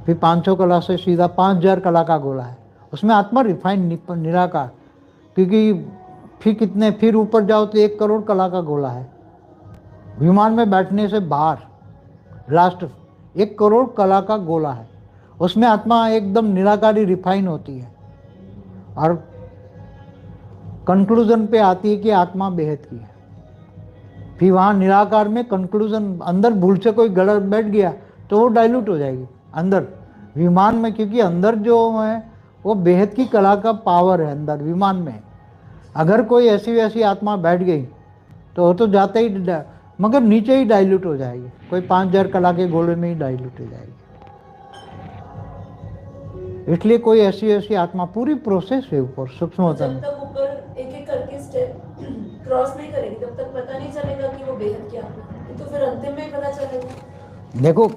फिर 500 कला से सीधा 5000 कला का गोला है, उसमें आत्मा रिफाइन निराकार, क्योंकि फिर कितने, फिर ऊपर जाओ तो 1 करोड़ कला का गोला है। विमान में बैठने से बाहर लास्ट 1 करोड़ कला का गोला है, उसमें आत्मा एकदम निराकारी रिफाइन होती है और कंक्लूजन पे आती है कि आत्मा बेहद की है। फिर वहाँ निराकार में कंक्लूजन, अंदर भूल से कोई गलत बैठ गया तो वो डाइल्यूट हो जाएगी अंदर विमान में, क्योंकि अंदर जो है वो बेहद की कला का पावर है अंदर विमान में। अगर कोई ऐसी वैसी आत्मा बैठ गई तो वो तो जाते ही मगर नीचे ही डाइल्यूट हो जाएगी, कोई 5000 कला के गोले में ही डाइल्यूट हो जाएगी। इसलिए कोई ऐसी आत्मा, पूरी प्रोसेस है ऊपर सूक्ष्म होता जब तक ऊपर एक एक करके स्टेप क्रॉस नहीं करेगी तब तक पता नहीं चलेगा कि वो बेहद की आत्मा है, तो फिर अंतिम में ही पता चलेगा। देखो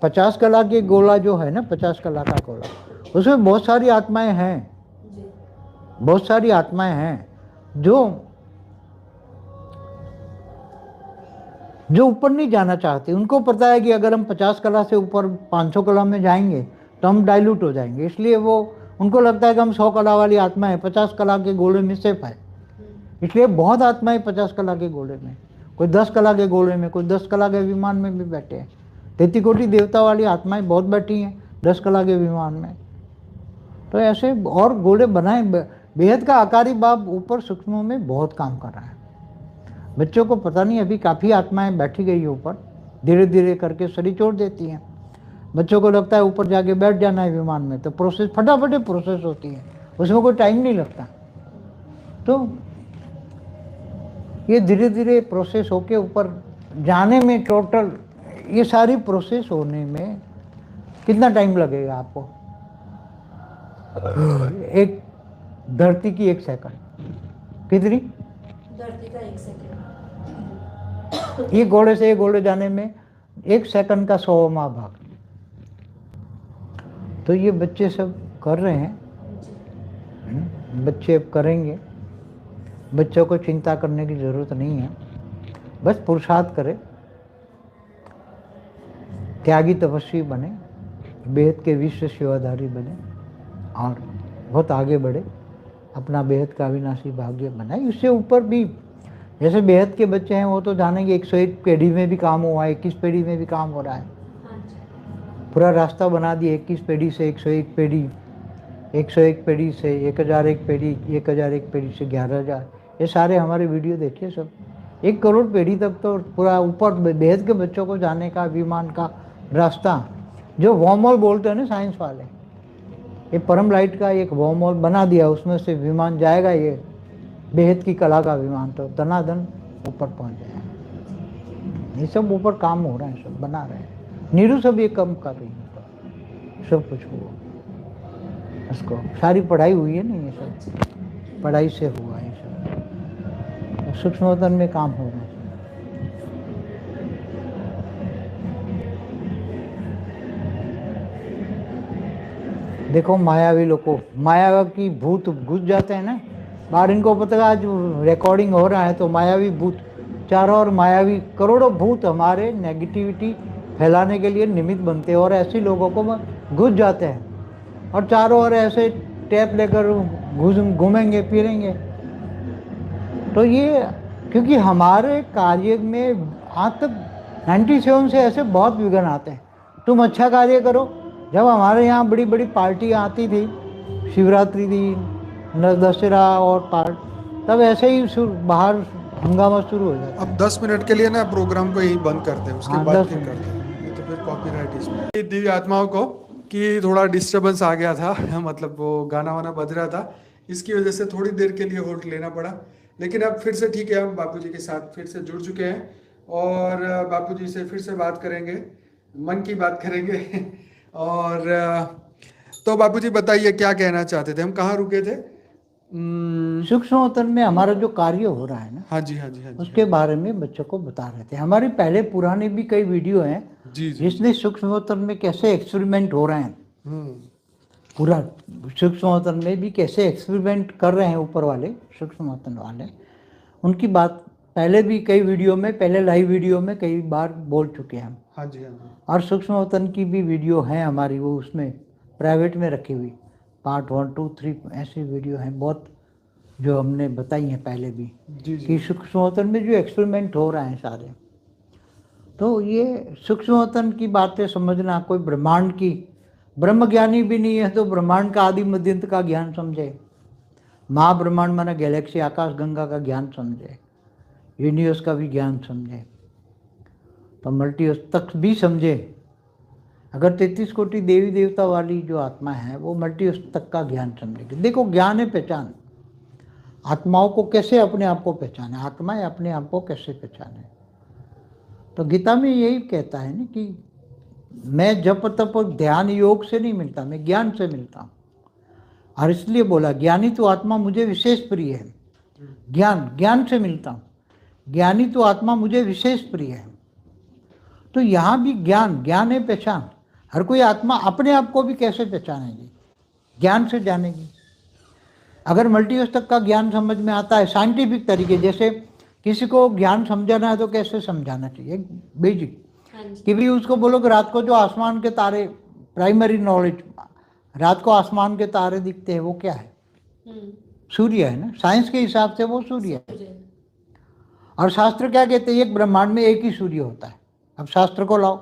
50 कला के गोला जो है ना, 50 कला का गोला, उसमें बहुत सारी आत्माएं हैं, बहुत सारी आत्माएं हैं जो ऊपर नहीं जाना चाहते। उनको पता है कि अगर हम 50 कला से ऊपर 500 कला में जाएंगे तो हम डाइल्यूट हो जाएंगे, इसलिए वो उनको लगता है कि हम 100 कला वाली आत्मा है, 50 कला के गोले में सेफ है। इसलिए बहुत आत्माएं 50 कला के गोले में, कोई 10 कला के गोले में, कोई 10 कला के विमान में भी बैठे हैं। 33 कोटि देवता वाली आत्माएं बहुत बैठी हैं 10 कला के विमान में। तो ऐसे और गोले बनाए। बेहद का आकारी बाप ऊपर सूक्ष्म में बहुत काम कर रहा है। बच्चों को पता नहीं, अभी काफ़ी आत्माएं बैठी गई है ऊपर, धीरे धीरे करके शरीर छोड़ देती हैं। बच्चों को लगता है ऊपर जाके बैठ जाना है विमान में, तो प्रोसेस फटाफट प्रोसेस होती है, उसमें कोई टाइम नहीं लगता। तो ये धीरे धीरे प्रोसेस होके ऊपर जाने में, टोटल ये सारी प्रोसेस होने में कितना टाइम लगेगा आपको? एक धरती की 1 सेकंड। कितनी? धरती का 1 सेकंड। ये घोड़े से ये घोड़े जाने में 1 सेकंड का 100वां भाग। तो ये बच्चे सब कर रहे हैं, बच्चे अब करेंगे। बच्चों को चिंता करने की ज़रूरत नहीं है, बस पुरुषार्थ करें, त्यागी तपस्वी बने, बेहद के विश्व सेवाधारी बने और बहुत आगे बढ़े, अपना बेहद का अविनाशी भाग्य बनाए। इससे ऊपर भी जैसे बेहद के बच्चे हैं वो तो जानेंगे 101 पीढ़ी में भी काम हुआ है, 21 पीढ़ी में भी काम हो रहा है, पूरा रास्ता बना दिया। 21 पीढ़ी से 101 पीढ़ी, 101 पीढ़ी से 1001 पीढ़ी, 1001 पीढ़ी से 11000। ये सारे हमारे वीडियो देखिए सब। 1 करोड़ पीढ़ी तक तो पूरा ऊपर बेहद के बच्चों को जाने का विमान का रास्ता, जो वॉर्महोल बोलते हैं ना साइंस वाले, ये परम लाइट का एक वॉर्महोल बना दिया, उसमें से विमान जाएगा, ये बेहद की कला का विमान, तो दनादन ऊपर पहुंच जाएगा। ये सब ऊपर काम हो रहा है, सब बना रहे हैं। नीरू सब ये कम कर रही है, सब कुछ हुआ, उसको सारी पढ़ाई हुई है ना, ये सब पढ़ाई से हुआ है, सब सूक्ष्मतन में काम हो रहा है। देखो मायावी लोगों, माया की भूत घुस जाते हैं ना बाहर, इनको पता है आज रिकॉर्डिंग हो रहा है तो मायावी भूत चारों ओर, मायावी करोड़ों भूत हमारे नेगेटिविटी फैलाने के लिए निमित्त बनते हैं और ऐसे लोगों को घुस जाते हैं और चारों ओर ऐसे टैप लेकर घूमेंगे फिरेंगे। तो ये क्योंकि हमारे कार्य में आज तक 97 से ऐसे बहुत विघ्न आते हैं। तुम अच्छा कार्य करो, जब हमारे यहाँ बड़ी बड़ी पार्टी आती थी, शिवरात्रि दिन, दशहरा और पार्ट, तब ऐसे ही बाहर हंगामा शुरू हो जाता। अब 10 मिनट के लिए ना प्रोग्राम को यही बंद करते हैं, उसके हाँ, बाद 10 फिर मिनट। करते हैं, नहीं तो फिर कॉपीराइट इसमें। दिव्य आत्माओं को कि थोड़ा डिस्टरबेंस आ गया था, मतलब वो गाना वाना बज रहा था, इसकी वजह से थोड़ी देर के लिए होल्ड लेना पड़ा। लेकिन अब फिर से ठीक है, हम बापूजी के साथ फिर से जुड़ चुके हैं और बापूजी से फिर से बात करेंगे, मन की बात करेंगे। और तो बापूजी बताइए क्या कहना चाहते थे, हम कहाँ रुके थे? सूक्ष्म अवतरण में हमारा जो कार्य हो रहा है ना, हाँ जी हाँ जी हाँ जी उसके बारे में बच्चों को बता रहे थे। हमारे पहले पुराने भी कई वीडियो हैं जी जी। जिसमें सूक्ष्म अवतरण में कैसे एक्सपेरिमेंट हो रहे हैं, हम्म। पूरा सूक्ष्म अवतरण में भी कैसे एक्सपेरिमेंट कर रहे हैं ऊपर वाले सूक्ष्म अवतरण वाले, उनकी बात पहले भी कई वीडियो में, पहले लाइव वीडियो में कई बार बोल चुके हैं हम। हाँ जी हाँ जी। और सूक्ष्म अवतरण की भी वीडियो है हमारी, वो उसमें प्राइवेट में रखी हुई, पार्ट 1, 2, 3 ऐसी वीडियो हैं बहुत, जो हमने बताई हैं पहले भी, जी जी। कि सूक्ष्म अवतरण में जो एक्सपेरिमेंट हो रहे हैं सारे। तो ये सूक्ष्म अवतरण की बातें समझना, कोई ब्रह्मांड की, ब्रह्म ज्ञानी भी नहीं है तो ब्रह्मांड का आदि मध्यंत का ज्ञान समझे, महाब्रह्मांड माना गैलेक्सी आकाश गंगा का ज्ञान समझे, यूनिवर्स का भी ज्ञान समझे, तो मल्टीवर्स तक भी समझे। अगर 33 कोटि देवी देवता वाली जो आत्मा है वो मल्टीवर्स तक का ज्ञान समझेगी। देखो ज्ञान है पहचान, आत्माओं को कैसे अपने आप को पहचाने, आत्माएं अपने आप को कैसे पहचाने। तो गीता में यही कहता है ना कि मैं जप तप ध्यान योग से नहीं मिलता, मैं ज्ञान से मिलता हूँ। और इसलिए बोला ज्ञानी तो आत्मा मुझे विशेष प्रिय है, ज्ञान से मिलता हूँ, ज्ञानी तो आत्मा मुझे विशेष प्रिय है। तो यहाँ भी ज्ञान है पहचान। हर कोई आत्मा अपने आप को भी कैसे पहचानेगी, ज्ञान से जानेगी। अगर मल्टीवर्स तक का ज्ञान समझ में आता है साइंटिफिक तरीके, जैसे किसी को ज्ञान समझाना है तो कैसे समझाना चाहिए, बेसिक, कि भी उसको बोलो कि रात को जो आसमान के तारे, प्राइमरी नॉलेज, रात को आसमान के तारे दिखते हैं वो क्या है, सूर्य है ना, साइंस के हिसाब से वो सूर्य है। और शास्त्र क्या कहते हैं, एक ब्रह्मांड में एक ही सूर्य होता है। अब शास्त्र को लाओ,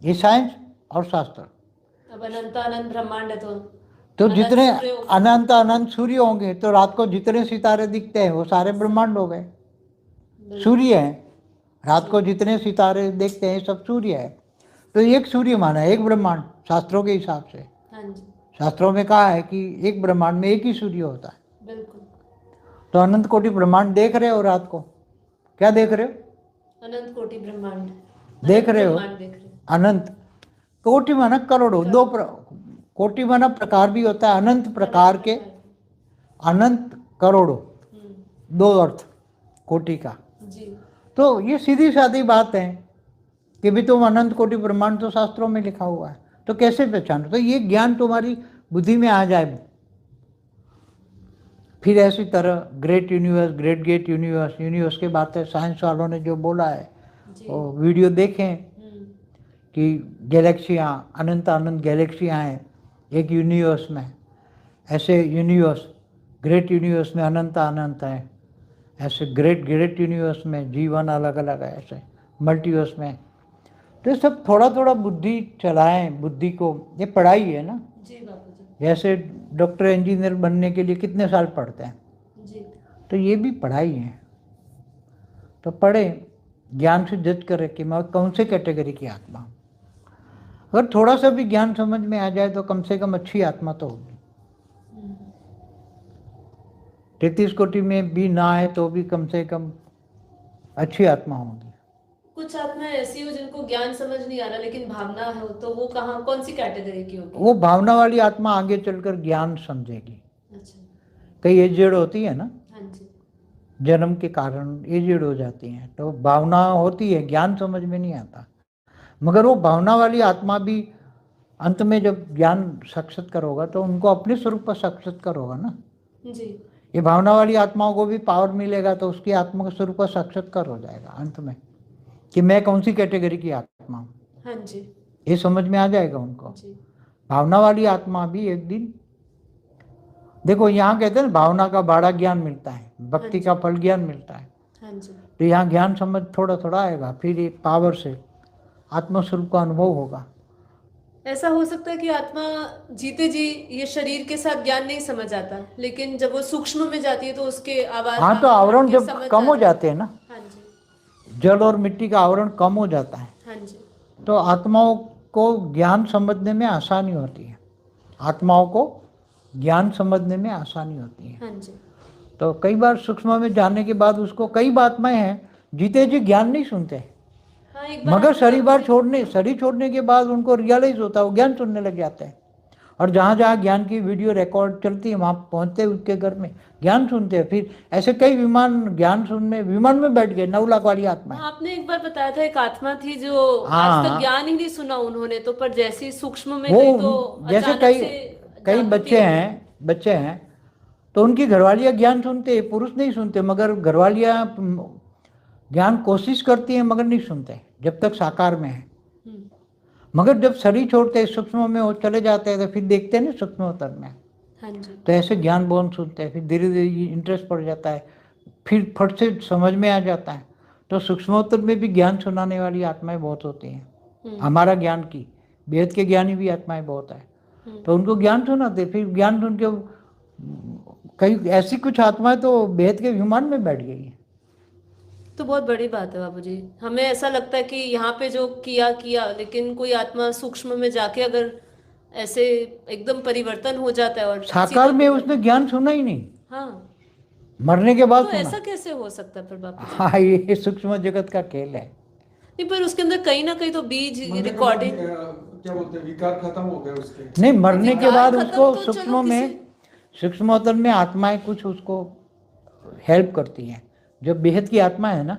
ये साइंस और शास्त्र। अब अनंत अनंत ब्रह्मांड है तो जितने अनंत सूर्य होंगे तो रात को जितने सितारे दिखते हैं वो सारे ब्रह्मांड हो गए, सूर्य है। रात को जितने सितारे देखते हैं सब सूर्य है। तो एक सूर्य माना है, एक ब्रह्मांड शास्त्रों के हिसाब से। शास्त्रों में कहा है कि एक ब्रह्मांड में एक ही सूर्य होता है। बिल्कुल। तो अनंत कोटि ब्रह्मांड देख रहे हो, रात को क्या देख रहे हो, अनंत कोटि ब्रह्मांड देख रहे हो। अनंत कोटि माना करोड़ों, दो कोटि माना प्रकार भी होता है, अनंत प्रकार के, अनंत करोड़ों, दो अर्थ कोटि का। तो ये सीधी सादी बात है कि भी तुम अनंत कोटि ब्रह्मांड तो शास्त्रों में लिखा हुआ है, तो कैसे पहचानो। तो ये ज्ञान तुम्हारी बुद्धि में आ जाए। फिर ऐसी तरह great universe, great gate universe, universe की बातें साइंस वालों ने जो बोला है वो वीडियो देखें कि गैलेक्सियाँ, अनंत अनंत गैलेक्सियाँ हैं एक यूनिवर्स में। ऐसे यूनिवर्स, ग्रेट यूनिवर्स में अनंत अनंत हैं, ऐसे ग्रेट यूनिवर्स में जीवन अलग अलग है, ऐसे मल्टीवर्स में। तो ये सब थोड़ा थोड़ा बुद्धि चलाएं, बुद्धि को, ये पढ़ाई है ना। जी बापू जी। जैसे डॉक्टर इंजीनियर बनने के लिए कितने साल पढ़ते हैं जी, तो ये भी पढ़ाई है। तो पढ़े, ज्ञान से जज करें कि मैं कौन से कैटेगरी की आत्मा हूँ। अगर थोड़ा सा भी ज्ञान समझ में आ जाए तो कम से कम अच्छी आत्मा तो होगी। 33 कोटि में भी ना आए तो भी कम से कम अच्छी आत्मा होगी। कुछ आत्मा ऐसी हो जिनको ज्ञान समझ नहीं आ रहा लेकिन भावना हो, तो वो कहाँ, कौन सी कैटेगरी की होगी? वो भावना वाली आत्मा आगे चलकर ज्ञान समझेगी। अच्छा। कई एजेड होती है ना, हाँ जी। जन्म के कारण एजेड हो जाती हैं, तो भावना होती है, ज्ञान समझ में नहीं आता। मगर वो भावना वाली आत्मा भी अंत में जब ज्ञान साक्षात्कार होगा तो उनको अपने स्वरूप पर साक्षात्कार होगा ना जी। ये भावना वाली आत्माओं को भी पावर मिलेगा तो उसकी आत्मा का स्वरूप का साक्षात्कार हो जाएगा अंत में, कि मैं कौन सी कैटेगरी की आत्मा हूँ। हाँ जी। ये समझ में आ जाएगा उनको। जी। भावना वाली आत्मा भी एक दिन, देखो यहाँ कहते हैं ना भावना का बाड़ा ज्ञान मिलता है, भक्ति का फल ज्ञान मिलता है। हाँ जी। तो यहाँ ज्ञान समझ थोड़ा थोड़ा आएगा, फिर ये पावर से आत्मस्वरूप का अनुभव होगा। ऐसा हो सकता है कि आत्मा जीते जी ये शरीर के साथ ज्ञान नहीं समझ आता, लेकिन जब वो सूक्ष्म में जाती है तो उसके आवाज, हाँ, तो आवरण जब समझ कम हो जाता है। जाते हैं ना, हाँ जी। जल और मिट्टी का आवरण कम हो जाता है, हाँ जी। तो आत्माओं को ज्ञान समझने में आसानी होती है। आत्माओं को ज्ञान समझने में आसानी होती है। हाँ जी। तो कई बार सूक्ष्म में जाने के बाद उसको कई आत्माएं हैं जीते जी ज्ञान नहीं सुनते, हाँ, एक बार मगर शरीर छोड़ने के बाद उनको रियलाइज होता है, वो ज्ञान सुनने लग जाते हैं। और जहाँ जहाँ ज्ञान की वीडियो रिकॉर्ड चलती है वहाँ पहुँचते हैं उसके घर में, ज्ञान सुनते हैं। फिर ऐसे कई विमान ज्ञान सुनने विमान में बैठ गए 9 लाख वाली आत्मा। आपने एक बार बताया था एक आत्मा थी जो आज तक ज्ञान ही नहीं सुना उन्होंने, तो पर जैसे ही सूक्ष्म में गई तो वो जैसे अचानक कई से कई जागृति बच्चे हैं तो उनकी घरवालियाँ ज्ञान सुनते हैं, पुरुष नहीं सुनते, मगर घरवालियाँ ज्ञान कोशिश करती हैं मगर नहीं सुनते जब तक साकार में है। मगर जब शरीर छोड़ते हैं सूक्ष्म में वो चले जाते हैं तो फिर देखते हैं ना सूक्ष्मोत्तर में, हाँ जी। तो ऐसे ज्ञान बोन सुनते हैं, फिर धीरे धीरे इंटरेस्ट पड़ जाता है, फिर फट से समझ में आ जाता है। तो सूक्ष्मोत्तर में भी ज्ञान सुनाने वाली आत्माएं बहुत होती हैं, हमारा ज्ञान की, वेद के ज्ञानी भी आत्माएं बहुत है। तो उनको ज्ञान सुनाते, फिर ज्ञान सुन के कई ऐसी कुछ आत्माएं तो वेद के विमान में बैठ गई है। तो बहुत बड़ी बात है बाबूजी। हमें ऐसा लगता है कि यहाँ पे जो किया लेकिन कोई आत्मा सूक्ष्म में जाके अगर ऐसे एकदम परिवर्तन हो जाता है और साकार में उसने ज्ञान सुना ही नहीं, हाँ, मरने के बाद तो सुना। ऐसा कैसे हो सकता है फिर बाबूजी? हाँ, ये सूक्ष्म जगत का खेल है। नहीं, पर उसके अंदर कहीं ना कहीं तो बीज रिकॉर्डिंग, क्या बोलते हैं, विकार खत्म हो गए उसके। नहीं, मरने के बाद खत्म उसको तो चलो सूक्ष्म में सूक्ष्मोत्तर में आत्माएं कुछ उसको हेल्प करती हैं। जो बेहद की आत्मा है ना,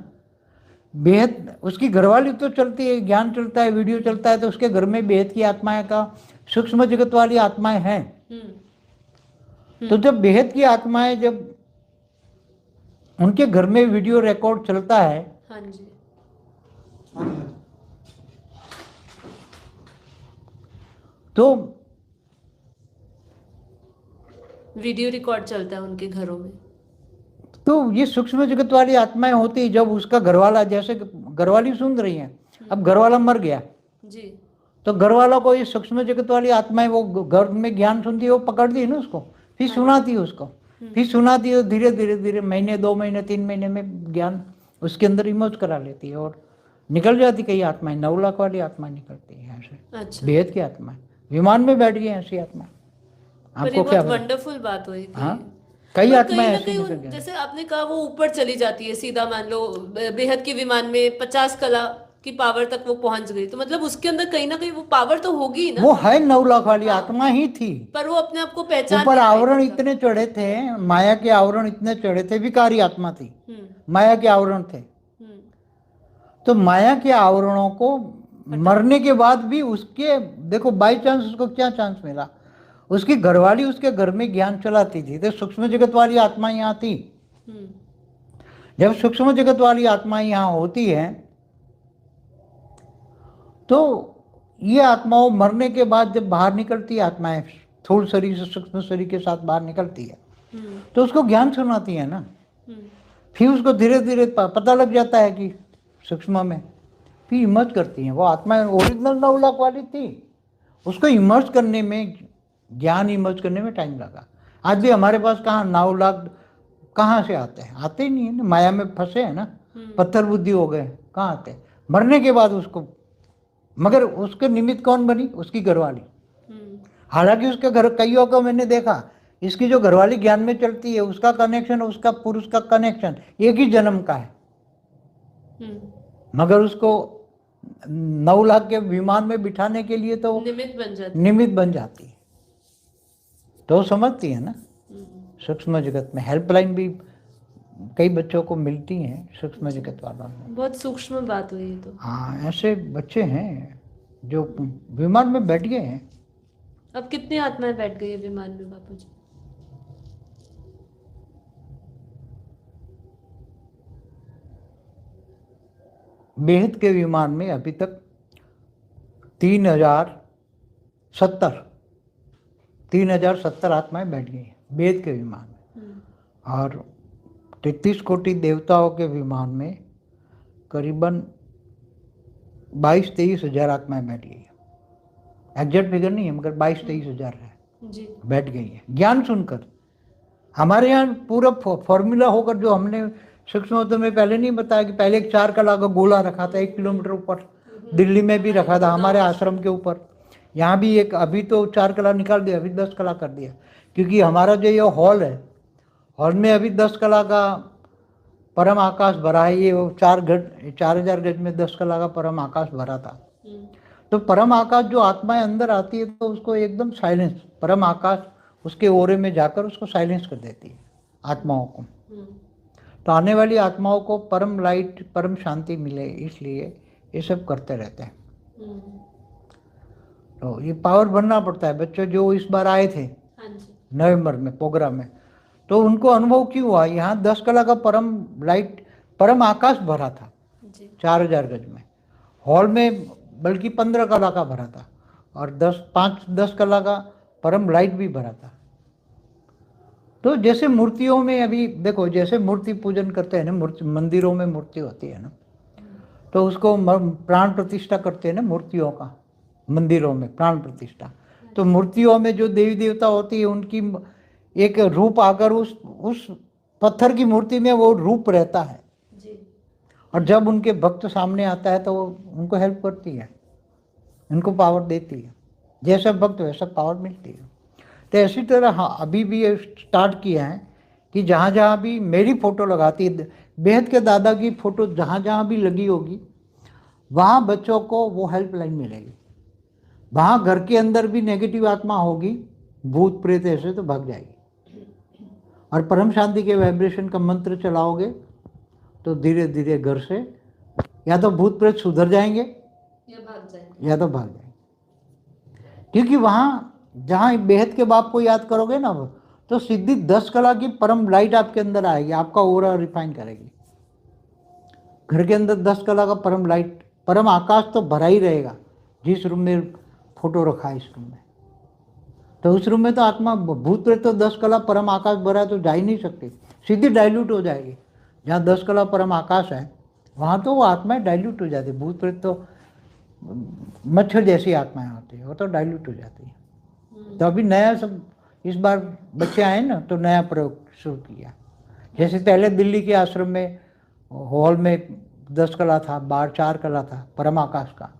बेहद उसकी घरवाली तो चलती है, ज्ञान चलता है, वीडियो चलता है, तो उसके घर में बेहद की आत्माएं का सूक्ष्म जगत वाली आत्माएं हैं। तो जब बेहद की आत्माएं जब उनके घर में वीडियो रिकॉर्ड चलता है, हाँ जी, तो वीडियो रिकॉर्ड चलता है उनके घरों में, तो ये सूक्ष्म जगत वाली आत्माएं होती। जब उसका घरवाला, जैसे घरवाली सुन रही है, अब घरवाला मर गया जी, तो घरवाला को ये सूक्ष्म जगत वाली आत्माएं वो घर में ज्ञान सुनती है, वो पकड़ती है ना उसको, फिर सुनाती है उसको, फिर सुनाती है, धीरे धीरे धीरे महीने 2 महीने 3 महीने में ज्ञान उसके अंदर इमर्ज करा लेती है और निकल जाती। कई आत्माएं 9 लाख वाली आत्मा निकलती है ऐसे। अच्छा, बेहद की आत्मा विमान में बैठ गई ऐसी आत्मा। पर ये बहुत वंडरफुल बात हुई कि हाँ, कई पर आत्माएं कहीं ना ऐसी कहीं निकल गई। जैसे आपने कहा वो ऊपर चली जाती है, सीधा मान लो बेहद के विमान में 50 कला की पावर तक वो पहुंच गई, तो मतलब उसके अंदर कहीं ना कहीं वो पावर तो होगी ना। वो है 9 लाख वाली आत्मा ही थी, पर वो अपने आप को पहचान ऊपर नहीं पाई आवरण मतलब। इतने चढ़े थे, माया के आवरण इतने चढ़े थे, विकारी आत्मा थी, माया के आवरण थे। तो माया के आवरणों को मरने के बाद भी उसके, देखो बाई चांस उसको क्या चांस मिला, उसकी घरवाली उसके घर में ज्ञान चलाती थी, तो सूक्ष्म जगत वाली आत्मा यहाँ थी। जब सूक्ष्म जगत वाली आत्मा यहाँ होती है तो ये आत्माओं मरने के बाद जब बाहर निकलती है, आत्माएं स्थूल शरीर से सूक्ष्म शरीर के साथ बाहर निकलती है, तो उसको ज्ञान सुनाती है ना। फिर उसको धीरे धीरे पता लग जाता है कि सूक्ष्म में, फिर इमर्ज करती हैं। वो आत्मा ओरिजिनल 9 लाख वाली थी, उसको इमर्ज करने में, ज्ञान इमर्ज करने में टाइम लगा। आज भी हमारे पास कहाँ 9 लाख कहाँ से आते हैं, आते ही नहीं है ना, माया में फंसे हैं ना, पत्थर बुद्धि हो गए, कहाँ आते। मरने के बाद उसको, मगर उसके निमित्त कौन बनी, उसकी घरवाली। हालांकि उसके घर, कईयों को मैंने देखा, इसकी जो घरवाली ज्ञान में चलती है, उसका कनेक्शन, उसका पुरुष का कनेक्शन एक ही जन्म का है, मगर उसको 9 लाख के विमान में बिठाने के लिए तो निमित्त बन जाती है। तो समझती है ना, सूक्ष्म जगत में हेल्पलाइन भी कई बच्चों को मिलती हैं सूक्ष्म जगत वालों में। बहुत सूक्ष्म बात हुई तो। हाँ, ऐसे बच्चे हैं जो विमान में बैठ गए हैं। अब कितनी आत्माएं बैठ गई है विमान में बापूजी? बेहद के विमान में अभी तक 3070 आत्माएं बैठ गई हैं बेहद के विमान में, और 33 कोटि देवताओं के विमान में करीबन 22-23 हजार आत्माएं बैठ गई है। एग्जैक्ट फिगर नहीं है, मगर 22-23 हजार है जी, बैठ गई है ज्ञान सुनकर। हमारे यहाँ पूरा फॉर्मूला होकर, जो हमने सूक्ष्म में पहले नहीं बताया कि पहले एक 4 कला का गोला रखा था 1 किलोमीटर ऊपर, दिल्ली में भी रखा था हमारे आश्रम के ऊपर, यहाँ भी एक, अभी तो 4 कला निकाल दिया, अभी 10 कला कर दिया, क्योंकि हमारा जो ये हॉल है, हॉल में अभी 10 कला का परम आकाश भरा है। ये 4000 गज में 10 कला का परम आकाश भरा था। तो तो परम आकाश जो आत्माएं अंदर आती है तो उसको एकदम साइलेंस, परम आकाश उसके ओरे में जाकर उसको साइलेंस कर देती है आत्माओं को। तो आने वाली आत्माओं को परम लाइट, परम शांति मिले, इसलिए ये सब करते रहते हैं। तो ये पावर बनना पड़ता है। बच्चे जो इस बार आए थे नवंबर में प्रोग्राम में, तो उनको अनुभव क्यों हुआ, यहाँ 10 कला का परम लाइट, परम आकाश भरा था 4000 गज में, हॉल में बल्कि 15 कला का भरा था, और 5-10 कला का परम लाइट भी भरा था। तो जैसे मूर्तियों में अभी देखो, जैसे मूर्ति पूजन करते हैं ना, मूर्ति मंदिरों में मूर्ति होती है ना, तो उसको प्राण प्रतिष्ठा करते हैं ना मूर्तियों का, मंदिरों में प्राण प्रतिष्ठा। तो मूर्तियों में जो देवी देवता होती है उनकी एक रूप आकर उस पत्थर की मूर्ति में वो रूप रहता है, और जब उनके भक्त सामने आता है तो वो उनको हेल्प करती है, उनको पावर देती है, जैसा भक्त वैसा पावर मिलती है। तो इसी तरह हाँ, अभी भी ये स्टार्ट किया है कि जहाँ जहाँ भी मेरी फ़ोटो लगाती है, बेहद के दादा की फ़ोटो जहाँ जहाँ भी लगी होगी, वहाँ बच्चों को वो हेल्पलाइन मिलेगी। वहाँ घर के अंदर भी नेगेटिव आत्मा होगी, भूत प्रेत ऐसे, तो भाग जाएगी। और परम शांति के वाइब्रेशन का मंत्र चलाओगे तो धीरे धीरे घर से या तो भूत प्रेत सुधर जाएंगे या तो भाग जाएंगे। क्योंकि वहाँ जहाँ बेहद के बाप को याद करोगे ना, तो सीधी 10 कला की परम लाइट आपके अंदर आएगी, आपका ओरा रिफाइन करेगी। घर के अंदर 10 कला का परम लाइट, परम आकाश तो भरा ही रहेगा। जिस रूम में फोटो रखा है इस रूम में, तो उस रूम में तो आत्मा भूत प्रेत तो 10 कला परम आकाश भरा है तो जा ही नहीं सकती, सीधी डाइल्यूट हो जाएगी। जहाँ 10 कला परम आकाश है वहाँ तो वो आत्माएं डाइल्यूट हो जाती है। भूत प्रेत तो मच्छर जैसी आत्माएं होती है, वो तो डाइल्यूट हो जाती है। तो अभी नया सब इस बार बच्चे आए ना, तो नया प्रयोग शुरू किया। जैसे पहले दिल्ली के आश्रम में हॉल में 10 कला था, बाहर 4 कला था परम आकाश का।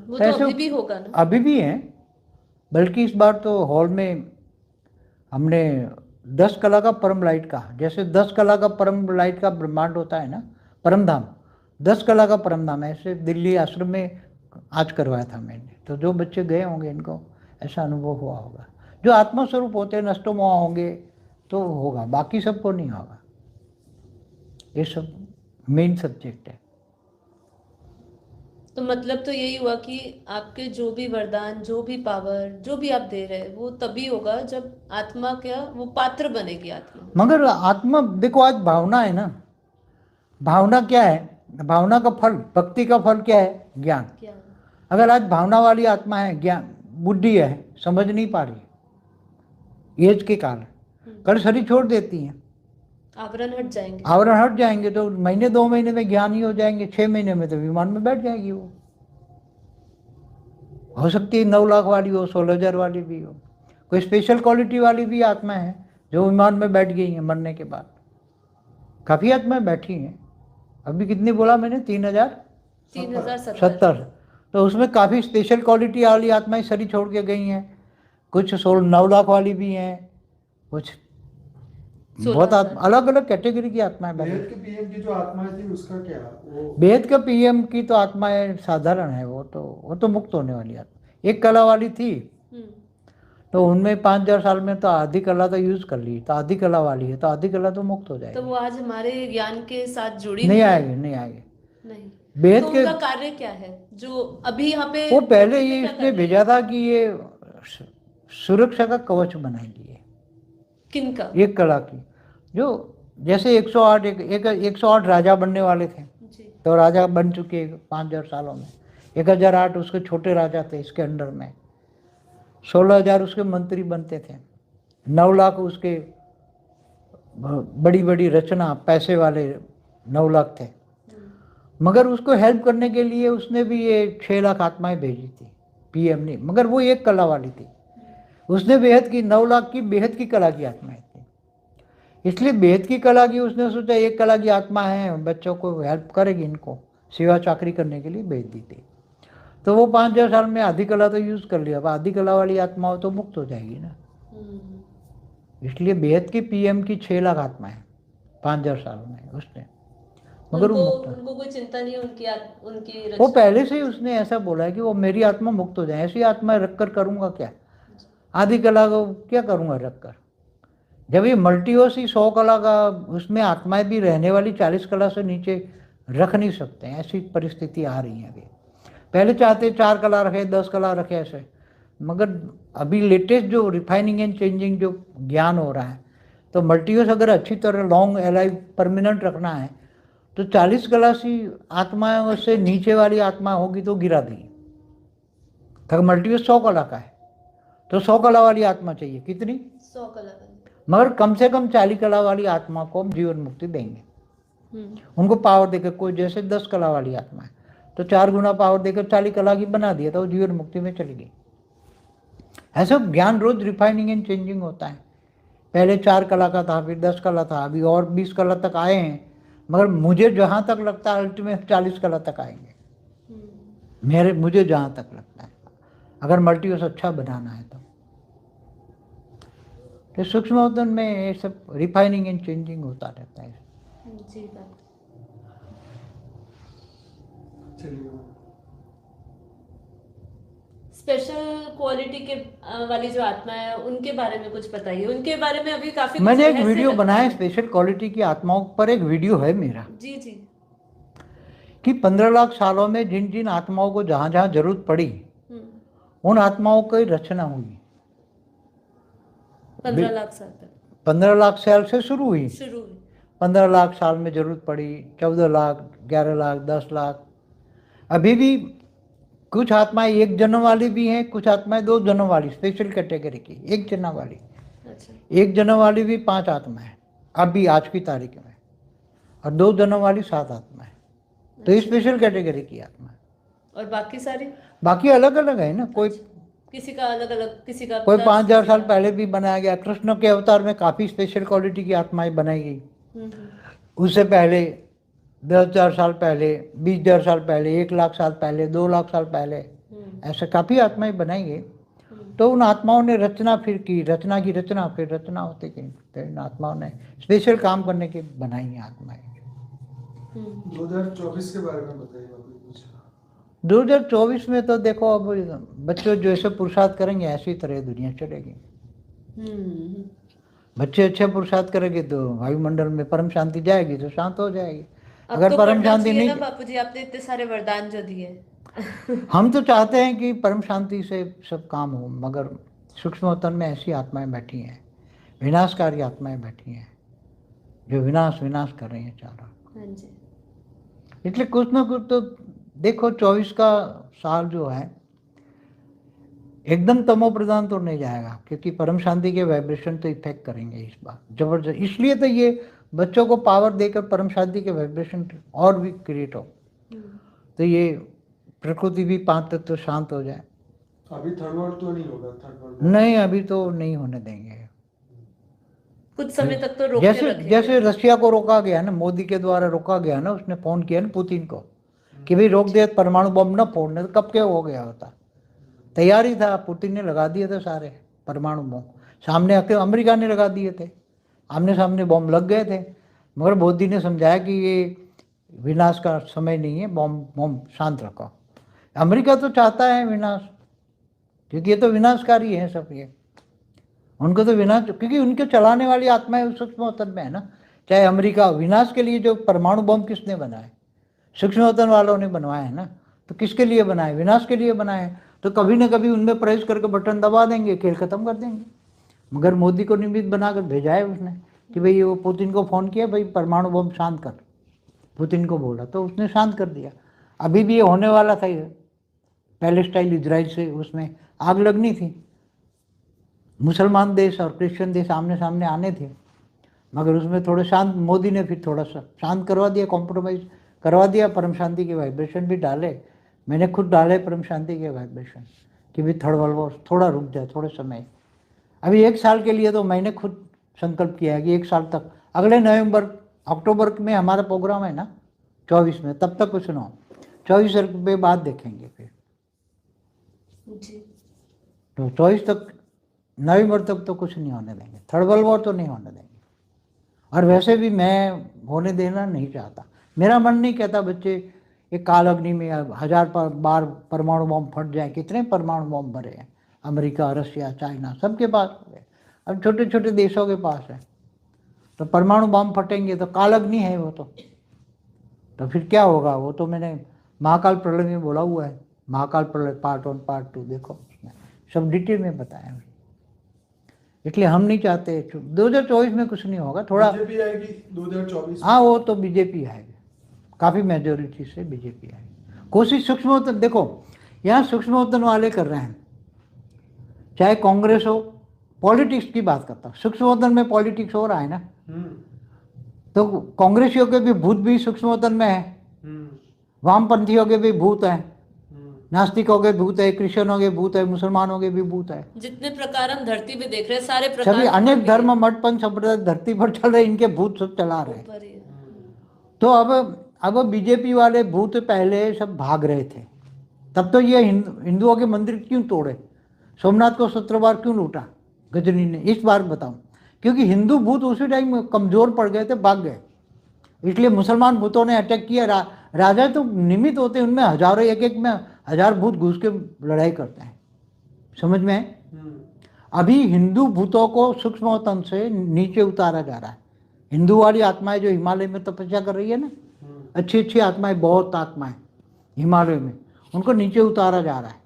वो तो अभी भी होगा ना? अभी भी है, बल्कि इस बार तो हॉल में हमने 10 कला का परम लाइट का, जैसे 10 कला का परम लाइट का ब्रह्मांड होता है ना, परम धाम, 10 कला का परम धाम, ऐसे दिल्ली आश्रम में आज करवाया था मैंने। तो जो बच्चे गए होंगे इनको ऐसा अनुभव हुआ होगा। जो आत्मा स्वरूप होते हैं नष्टो मोह होंगे तो होगा, बाकी सबको नहीं होगा। ये सब मेन सब्जेक्ट है। तो मतलब तो यही हुआ कि आपके जो भी वरदान, जो भी पावर, जो भी आप दे रहे हैं, वो तभी होगा जब आत्मा क्या वो पात्र बनेगी आत्मा। मगर आत्मा देखो, आज भावना है ना, भावना क्या है, भावना का फल, भक्ति का फल क्या है, ज्ञान। अगर आज भावना वाली आत्मा है, ज्ञान बुद्धि है, समझ नहीं पा रही एज के कारण, कल शरीर छोड़ देती है, आवरण हट जाएंगे, आवरण हट जाएंगे तो महीने 2 महीने में ज्ञानी हो जाएंगे, 6 महीने में तो विमान में बैठ जाएगी। वो हो सकती है 9 लाख वाली हो, 16,000 वाली भी हो, कोई स्पेशल क्वालिटी वाली भी आत्मा है जो विमान में बैठ गई है मरने के बाद। काफ़ी आत्माएं बैठी हैं, अभी कितनी बोला मैंने, 3,070। तो उसमें काफ़ी स्पेशल क्वालिटी वाली आत्माएं शरीर छोड़ के गई हैं, कुछ 9 लाख वाली भी हैं, कुछ बहुत अलग अलग कैटेगरी की आत्माएं बैठी। बेहद के पीएम की जो आत्माएं थी उसका क्या, वो बेहद का पीएम की तो आत्माएं साधारण है, वो तो मुक्त होने वाली आत्मा। एक कला वाली थी तो उनमें 5,000 साल में तो आधी कला तो यूज कर ली, तो आधी कला वाली है तो आधी कला तो मुक्त हो जाएगी। तो वो आज हमारे ज्ञान के साथ जुड़ी नहीं आएगी नहीं। बेहद तो के उनका कार्य क्या है जो अभी यहाँ पे वो पहले ये इसने भेजा था कि ये सुरक्षा का कवच बनाएंगे। किनका? एक कला की, जो जैसे 108 राजा बनने वाले थे तो राजा बन चुके 5,000 सालों में। 1,008 उसके छोटे राजा थे इसके अंडर में, 16,000 उसके मंत्री बनते थे, 9 लाख उसके बड़ी बड़ी रचना पैसे वाले 9 लाख थे। मगर उसको हेल्प करने के लिए उसने भी ये 6 लाख आत्माएं भेजी थी, पीएम ने, मगर वो एक कला वाली थी। उसने बेहद की 9 लाख की बेहद की कला की आत्माएं थी, इसलिए बेहद की कला की उसने सोचा एक कला की आत्मा है, बच्चों को हेल्प करेगी, इनको सेवा चाकरी करने के लिए भेज दी थी। तो वो 5,000 साल में आधी कला तो यूज कर लिया, अब आधी कला वाली आत्माओं तो मुक्त हो जाएगी ना। इसलिए बेहद की पीएम की 6 लाख आत्माएं 5,000 साल में उसने मगर वो उनको मुक्त है। उनको कोई चिंता नहीं है उनकी वो रचना पहले से ही उसने ऐसा बोला है कि वो मेरी आत्मा मुक्त हो जाए, ऐसी आत्मा रखकर करूंगा क्या, आदि कला को क्या करूंगा रखकर। जब ये मल्टीवर्स ही 100 कला का, उसमें आत्माएं भी रहने वाली 40 कला से नीचे रख नहीं सकते हैं, ऐसी परिस्थिति आ रही है अभी। पहले चाहते 4 कला रखे, 10 कला रखे ऐसे, मगर अभी लेटेस्ट जो रिफाइनिंग एंड चेंजिंग जो ज्ञान हो रहा है, तो मल्टीवर्स अगर अच्छी तरह लॉन्ग अलाइव परमानेंट रखना है तो 40 कला सी आत्माओं से नीचे वाली आत्मा होगी तो गिरा दी। अगर मल्टीवर्स 100 कला का है तो 100 कला वाली आत्मा चाहिए, कितनी? 100 कला का। मगर कम से कम 40 कला वाली आत्मा को हम जीवन मुक्ति देंगे, उनको पावर देकर। कोई जैसे 10 कला वाली आत्मा है तो 4 गुना पावर देकर 40 कला की बना दिया तो वो जीवन मुक्ति में चली गई। ऐसा ज्ञान रोज रिफाइनिंग एंड चेंजिंग होता है। पहले 4 कला का था, फिर 10 कला था, अभी और 20 कला तक आए हैं, मगर मुझे जहां तक लगता है अल्टीमेट 40 कला तक आएंगे, मुझे जहां तक लगता है, अगर मल्टीवर्स अच्छा बनाना है तो सूक्ष्म अवतरण में ये सब रिफाइनिंग एंड चेंजिंग होता रहता है। जी बात। चलिए स्पेशल क्वालिटी के वाली जो आत्मा है उनके बारे में कुछ बताइए, उनके बारे में अभी काफी मैंने कुछ एक रहस्य वीडियो लगता बनाया है। स्पेशल क्वालिटी की आत्माओं पर, एक वीडियो है मेरा जी जी। कि 15 लाख सालों में जिन जिन आत्माओं को जहां जहां जरूरत पड़ी उन आत्माओं की रचना हुई। 15 लाख साल तक 15 लाख साल से शुरू हुई, शुरू हुई। 15 लाख साल में जरूरत पड़ी, 14 लाख, 11 लाख, 10 लाख। अभी भी कुछ आत्माएं 1 जन्म वाली भी हैं, कुछ आत्माएं 2 जन्म वाली, स्पेशल कैटेगरी की 1 जन्म वाली। अच्छा। 1 जन्म वाली भी 5 आत्माएं अभी आज की तारीख में, और 2 जन्म वाली 7 आत्माएं। तो ये स्पेशल कैटेगरी की आत्मा है। और बाकी सारी बाकी अलग अलग है ना, कोई किसी का अलग अलग, किसी का कोई 10, 5000 साल किसी का- पहले भी बनाया गया। कृष्ण के अवतार में काफी स्पेशल क्वालिटी की आत्माएं बनाई गई। उससे पहले 10,000 साल पहले, 20,000 साल पहले, 1 लाख साल पहले, 2 लाख साल पहले, ऐसे काफी आत्माएं बनाई गई। तो उन आत्माओं ने रचना फिर की, रचना की रचना, फिर रचना होती गई। तो इन आत्माओं ने स्पेशल काम करने की बनाई है आत्माएं। 2024 के बारे में बताइए बाबू कुछ। 2024 में तो देखो, अब बच्चे जैसे पुरुषार्थ करेंगे ऐसी तरह दुनिया चलेगी। बच्चे अच्छे पुरुषार्थ करेंगे तो वायुमंडल में परम शांति जाएगी, तो शांत हो जाएगी। अब अगर तो परम पढ़ना शांति चाहिए नहीं, ना बापू जी, आपने इतने सारे वरदान जो दिए। हम तो चाहते हैं कि परम शांति से सब काम हो, मगर सूक्ष्म अवतरण में ऐसी आत्माएं बैठी हैं, विनाशकारी आत्माएं बैठी हैं जो विनाश कर रही हैं चारों। हाँ जी। इसलिए कुछ ना कुछ तो देखो, 24 का साल जो है एकदम तमो प्रधान तो नहीं जाएगा, क्योंकि परम शांति के वाइब्रेशन तो इफेक्ट करेंगे इस बार जबरदस्त। इसलिए तो ये बच्चों को पावर देकर परम शांति के वाइब्रेशन और भी क्रिएट हो, तो ये प्रकृति भी 5 तत्व तो शांत हो जाए। अभी थर्ड वर्ल्ड तो नहीं होगा, थर्ड वर्ल्ड नहीं, अभी तो नहीं होने देंगे। कुछ समय तक तो रोके जैसे रखेंगे। जैसे रशिया को रोका गया ना, मोदी के द्वारा रोका गया ना, उसने फोन किया ना पुतिन को कि भाई रोक दे, परमाणु बम न फोड़ने, तो कब क्या हो गया होता। तैयारी था, पुतिन ने लगा दिए थे सारे परमाणु बम, सामने आके अमेरिका ने लगा दिए थे, आमने सामने बम लग गए थे। मगर मोदी ने समझाया कि ये विनाश का समय नहीं है, बम शांत रखो। अमेरिका तो चाहता है विनाश, क्योंकि ये तो विनाशकारी है सब। ये उनको तो विनाश, क्योंकि उनके चलाने वाली आत्माएं सूक्ष्म अवतरण में है ना। चाहे अमेरिका, विनाश के लिए जो परमाणु बम किसने बनाए? सूक्ष्म अवतरण वालों ने बनवाए है ना। तो किसके लिए बनाए? विनाश के लिए बनाए। तो कभी ना कभी उनमें प्रवेश करके बटन दबा देंगे, खेल खत्म कर देंगे। मगर मोदी को निमित्त बनाकर भेजा है उसने कि भाई वो पुतिन को फोन किया, भाई परमाणु बम शांत कर, पुतिन को बोला तो उसने शांत कर दिया। अभी भी ये होने वाला था, पैलेस्टाइन इजराइल से उसमें आग लगनी थी, मुसलमान देश और क्रिश्चियन देश आमने सामने आने थे, मगर उसमें थोड़े शांत, मोदी ने फिर थोड़ा सा शांत करवा दिया, कॉम्प्रोमाइज करवा दिया, परम शांति के वाइब्रेशन भी डाले। मैंने खुद डाले परम शांति के वाइब्रेशन कि भी थर्ड वर्ल्ड वॉर थोड़ा रुक जाए, थोड़े समय, अभी 1 साल के लिए। तो मैंने खुद संकल्प किया है कि 1 साल तक, अगले नवंबर अक्टूबर में हमारा प्रोग्राम है ना 24 में, तब तक कुछ ना हो, 24 के बाद देखेंगे फिर जी। तो 24 तक, नवंबर तक तो कुछ नहीं होने देंगे, थर्ड वर्ल्ड वॉर तो नहीं होने देंगे। और वैसे भी मैं होने देना नहीं चाहता, मेरा मन नहीं कहता बच्चे एक काल अग्नि में 1000 बार परमाणु बम फट जाए। कितने परमाणु बम भरे हैं अमेरिका, रशिया, चाइना, सबके पास है। अब छोटे छोटे देशों के पास है, तो परमाणु बम फटेंगे तो काल अग्नि है वो तो फिर क्या होगा? वो तो मैंने महाकाल प्रलय में बोला हुआ है। महाकाल प्रलय पार्ट 1 पार्ट 2 देखो, उसमें सब डिटेल में बताया। इसलिए हम नहीं चाहते 2024 में कुछ नहीं होगा। थोड़ा बीजेपी आएगी 2024 में। हाँ, वो तो बीजेपी आएगी, काफ़ी मेजोरिटी से बीजेपी आएगी। कोशिश सूक्ष्मोत्तन, देखो यहाँ सूक्ष्मोत्तन वाले कर रहे हैं, चाहे कांग्रेस हो। पॉलिटिक्स की बात करता हूँ, सूक्ष्मोत्तन में पॉलिटिक्स हो रहा है ना, तो कांग्रेसियों के भी भूत भी सूक्ष्मोत्तन में है, वामपंथियों के भी भूत हैं, नास्तिकों के भूत है, क्रिश्चियनों के भूत है, मुसलमानों के भी भूत है। जितने प्रकार हम धरती पे देख रहे हैं सारे प्रकार सभी अनेक धर्म मठ पंथ संप्रदाय धरती पर चल रहे, इनके भूत सब चला रहे हैं। ऊपर ही है। तो अब बीजेपी वाले भूत पहले सब भाग रहे थे, तब तो ये हिंदुओं के मंदिर क्यों तोड़े? सोमनाथ को 17 बार क्यों लूटा गजनी ने? इस बार बताऊं, क्योंकि हिंदू भूत उसी टाइम कमजोर पड़ गए थे, भाग गए। इसलिए मुसलमान भूतों ने अटैक किया। राजा तो निमित्त होते हैं, उनमें हजारों, एक में 1000 भूत घुस के लड़ाई करते हैं। समझ में है? अभी हिंदू भूतों को सूक्ष्मतन से नीचे उतारा जा रहा है। हिंदू वाली आत्माएं जो हिमालय में तपस्या कर रही है ना, अच्छी अच्छी आत्माएं, बहुत आत्माएं हिमालय में, उनको नीचे उतारा जा रहा है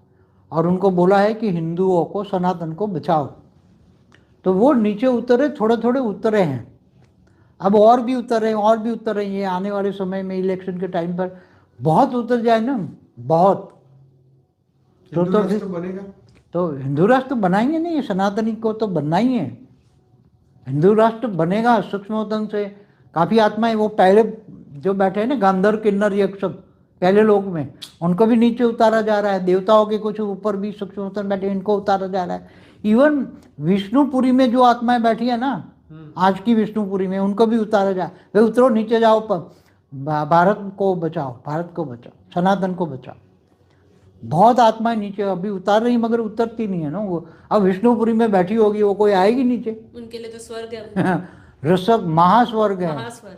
और उनको बोला है कि हिंदुओं को, सनातन को बचाओ। तो वो नीचे उतरे, थोड़े थोड़े उतरे हैं, अब और भी उतर रहे हैं, और भी उतर रहे हैं। ये आने वाले समय में इलेक्शन के टाइम पर बहुत उतर जाए ना, बहुत, तो फिर बनेगा। तो हिंदू राष्ट्र बनाएंगे नहीं, सनातनी को तो बनना ही है। हिंदू राष्ट्र बनेगा सूक्ष्मोत्तन से। काफ़ी आत्माएं वो पहले जो बैठे हैं ना, गांधर्व, किन्नर, यक्ष, सब पहले लोग में, उनको भी नीचे उतारा जा रहा है। देवताओं के कुछ ऊपर भी सूक्ष्मोत्तन बैठे, इनको उतारा जा रहा है। इवन विष्णुपुरी में जो आत्माएं बैठी है ना, आज की विष्णुपुरी में, उनको भी उतारा जाए। वे उतरो, नीचे जाओ, भारत को बचाओ, भारत को बचाओ, सनातन को बचाओ। बहुत आत्माएं नीचे अभी उतार रही, मगर उतरती नहीं है ना वो। अब विष्णुपुरी में बैठी होगी, वो कोई आएगी नीचे? उनके लिए तो स्वर्ग है। ऋषभ महास्वर्ग है, महास्वर्ग,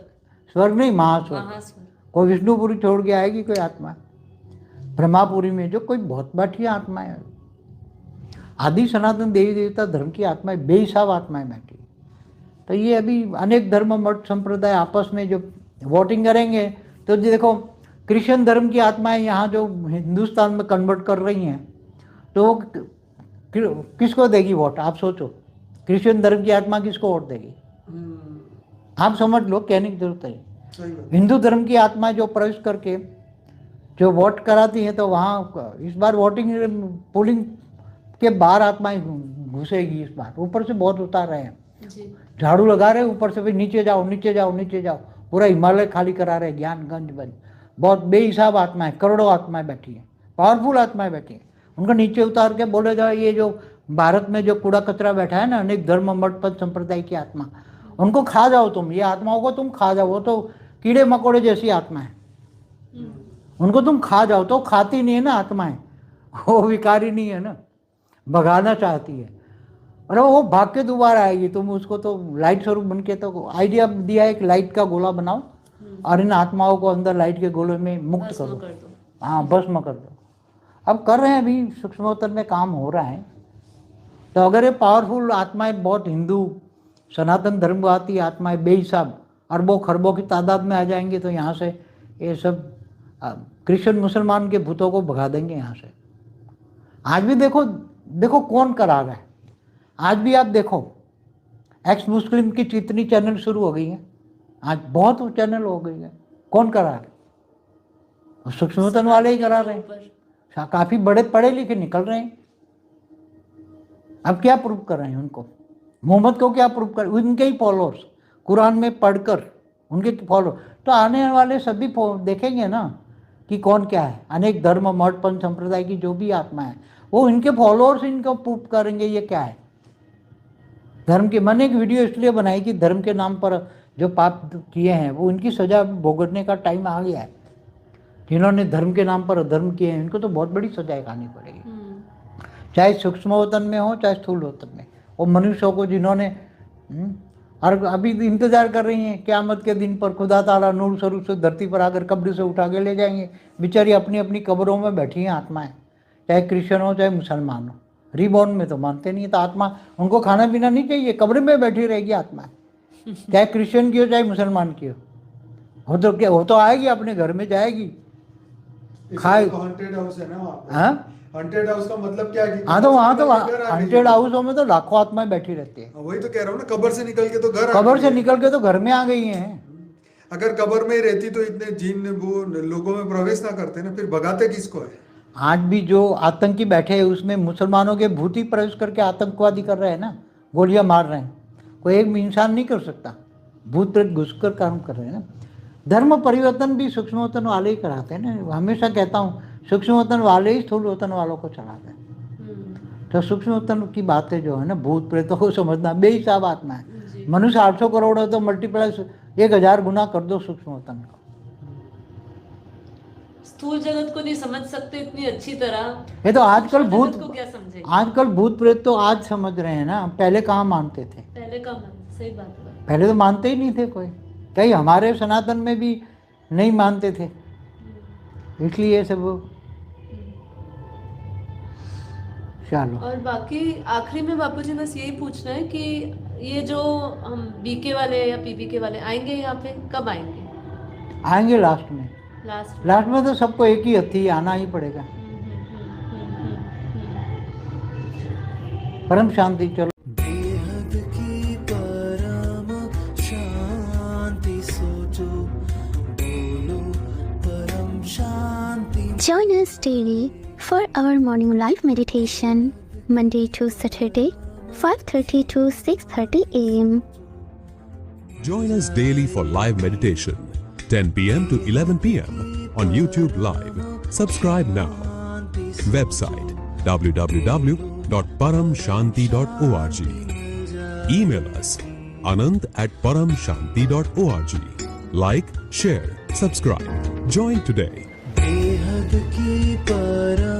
स्वर्ग नहीं, महास्वर्ग। महास्वर्ग। कोई विष्णुपुरी छोड़ के आएगी कोई आत्मा? ब्रह्मापुरी में जो कोई बहुत बैठी आत्माएं, आदि सनातन देवी देवता धर्म की आत्माएं, बेहिसाब आत्माएं बैठी। तो ये अभी अनेक धर्म मठ संप्रदाय आपस में जो वोटिंग करेंगे, तो देखो क्रिश्चियन धर्म की आत्माएं यहाँ जो हिंदुस्तान में कन्वर्ट कर रही हैं, तो किसको देगी वोट? आप सोचो, क्रिश्चियन धर्म की आत्मा किसको वोट देगी? आप समझ लो, कहने की जरूरत है। हिंदू धर्म की आत्मा जो प्रवेश करके जो वोट कराती हैं, तो वहाँ इस बार वोटिंग पोलिंग के बाहर आत्माएं घुसेगी इस बार। ऊपर से बहुत उतार रहे हैं, झाड़ू लगा रहे हैं ऊपर से, भी नीचे जाओ, नीचे जाओ, नीचे जाओ, पूरा हिमालय खाली करा रहे हैं। ज्ञानगंज बन, बहुत बेहिसाब आत्माएं, करोड़ों आत्माएं बैठी हैं, पावरफुल आत्माएं बैठी हैं। उनको नीचे उतार के बोले जाओ, ये जो भारत में जो कूड़ा कचरा बैठा है ना, अनेक धर्म मठ पंथ संप्रदाय की आत्मा, उनको खा जाओ तुम, ये आत्माओं को तुम खा जाओ। वो तो कीड़े मकोड़े जैसी आत्मा है, उनको तुम खा जाओ। तो खाती नहीं है ना आत्माएं, वो विकारी नहीं है ना, भगाना चाहती है। और वो भाग के दोबारा आएगी। तुम उसको तो लाइट स्वरूप बन के, तो आइडिया दिया है कि लाइट का गोला बनाओ और इन आत्माओं को अंदर लाइट के गोले में मुक्त करो। हाँ, भस्म कर दो। अब कर रहे हैं, अभी सूक्ष्मोत्तन में काम हो रहा है। तो अगर ये पावरफुल आत्माएं, बहुत हिंदू सनातन धर्मवादी आत्माएं बेहिसाब अरबों खरबों की तादाद में आ जाएंगे, तो यहाँ से ये सब क्रिश्चियन मुसलमान के भूतों को भगा देंगे यहाँ से। आज भी देखो देखो कौन करा रहा है। आज भी आप देखो, एक्स मुस्लिम की कितनी चैनल शुरू हो गई है, आज बहुत चैनल हो गई है। कौन करा रहा है? सूक्ष्मोत्तन वाले ही करा रहे हैं। काफी बड़े पढ़े लिखे निकल रहे हैं। अब क्या प्रूव कर रहे हैं उनको? मोहम्मद को क्या प्रूव कर? उनके ही फॉलोअर्स, कुरान में पढ़कर उनके फॉलो। तो आने वाले सभी देखेंगे ना कि कौन क्या है। अनेक धर्म मठ पंथ संप्रदाय की जो भी आत्मा है, वो इनके फॉलोअर्स इनको प्रूव करेंगे ये क्या है। धर्म के, मैंने एक वीडियो इसलिए बनाई कि धर्म के नाम पर जो पाप किए हैं, वो इनकी सजा भुगतने का टाइम आ गया है। जिन्होंने धर्म के नाम पर अधर्म किए हैं, इनको तो बहुत बड़ी सजाएं खानी पड़ेगी, चाहे सूक्ष्मोत्तन में हो चाहे स्थूलोत्तन में। और मनुष्यों को जिन्होंने और अभी इंतजार कर रही हैं क़यामत के दिन पर खुदा ताला नूर स्वरूप से धरती पर आकर कब्र से उठा के ले जाएंगे। बेचारी अपनी अपनी कब्रों में बैठी हैं आत्माएं, चाहे क्रिश्चियन हो चाहे मुसलमान हो। रिबॉर्न में तो मानते नहीं, तो आत्मा उनको खाना पीना नहीं चाहिए, कब्र में बैठी रहेगी आत्मा, चाहे क्रिश्चियन की हो चाहे मुसलमान की हो। वो तो क्या, वो तो आएगी अपने घर में जाएगी, खाए। हॉन्टेड हाउस है ना वहाँ पे। हाँ, हॉन्टेड हाउस का मतलब क्या है कि हाँ तो वहाँ तो घर आ गई। हॉन्टेड हाउसों में तो लाखों आत्माएं बैठी रहती है। वही तो कह रहा हूँ ना, कब्र से निकल के तो घर आ कब्र गई से है। निकल के तो घर में आ गई हैं। अगर कब्र में ही रहती तो इतने जिन वो लोगों में प्रवेश ना करते ना, फिर भगाते किसको है। आज भी जो आतंकी बैठे हैं उसमें मुसलमानों के भूत ही प्रवेश करके आतंकवादी कर रहे हैं ना, गोलियां मार रहे हैं। कोई एक इंसान नहीं कर सकता, भूत प्रेत घुसकर काम कर रहे हैं ना। धर्म परिवर्तन भी सूक्ष्मवतन वाले ही कराते हैं ना। हमेशा कहता हूँ सूक्ष्मवतन वाले ही स्थूलवतन वालों को चलाते हैं। तो सूक्ष्मवतन की बातें जो है ना, भूत प्रेतों को समझना बेहिसाब आत्मा है। मनुष्य 800 करोड़ है तो मल्टीप्लाई 1000 गुना कर दो सूक्ष्मवतन को। स्थूल जगत को नहीं समझ सकते इतनी अच्छी तरह, ये तो आजकल सूक्ष्म भूत, जगत को क्या समझे। आजकल भूत प्रेत तो आज समझ रहे हैं ना, पहले कहाँ मानते थे। पहले का मन, सही बात है। पहले तो मानते ही नहीं थे कोई, कई हमारे सनातन में भी नहीं मानते थे, इसलिए सब चलो। और बाकी आखिरी में बापूजी बस यही पूछना है कि ये जो हम बीके वाले या पीबीके वाले आएंगे यहाँ पे कब आएंगे? आएंगे लास्ट में। लास्ट लास्ट में तो सबको एक ही हथी आना ही पड़ेगा। परम शांति। चलो बेहद की परम शांति सोचो, बोलो परम शांति। Join us daily for our morning live meditation, Monday to Saturday, 5:30 to 6:30 a.m. Join us daily for live meditation, 10 p.m. to 11 p.m. on YouTube Live. Subscribe now. Website www.paramshanti.org. Email us anant@paramshanti.org. Like, share, subscribe. Join today. बेहद की परम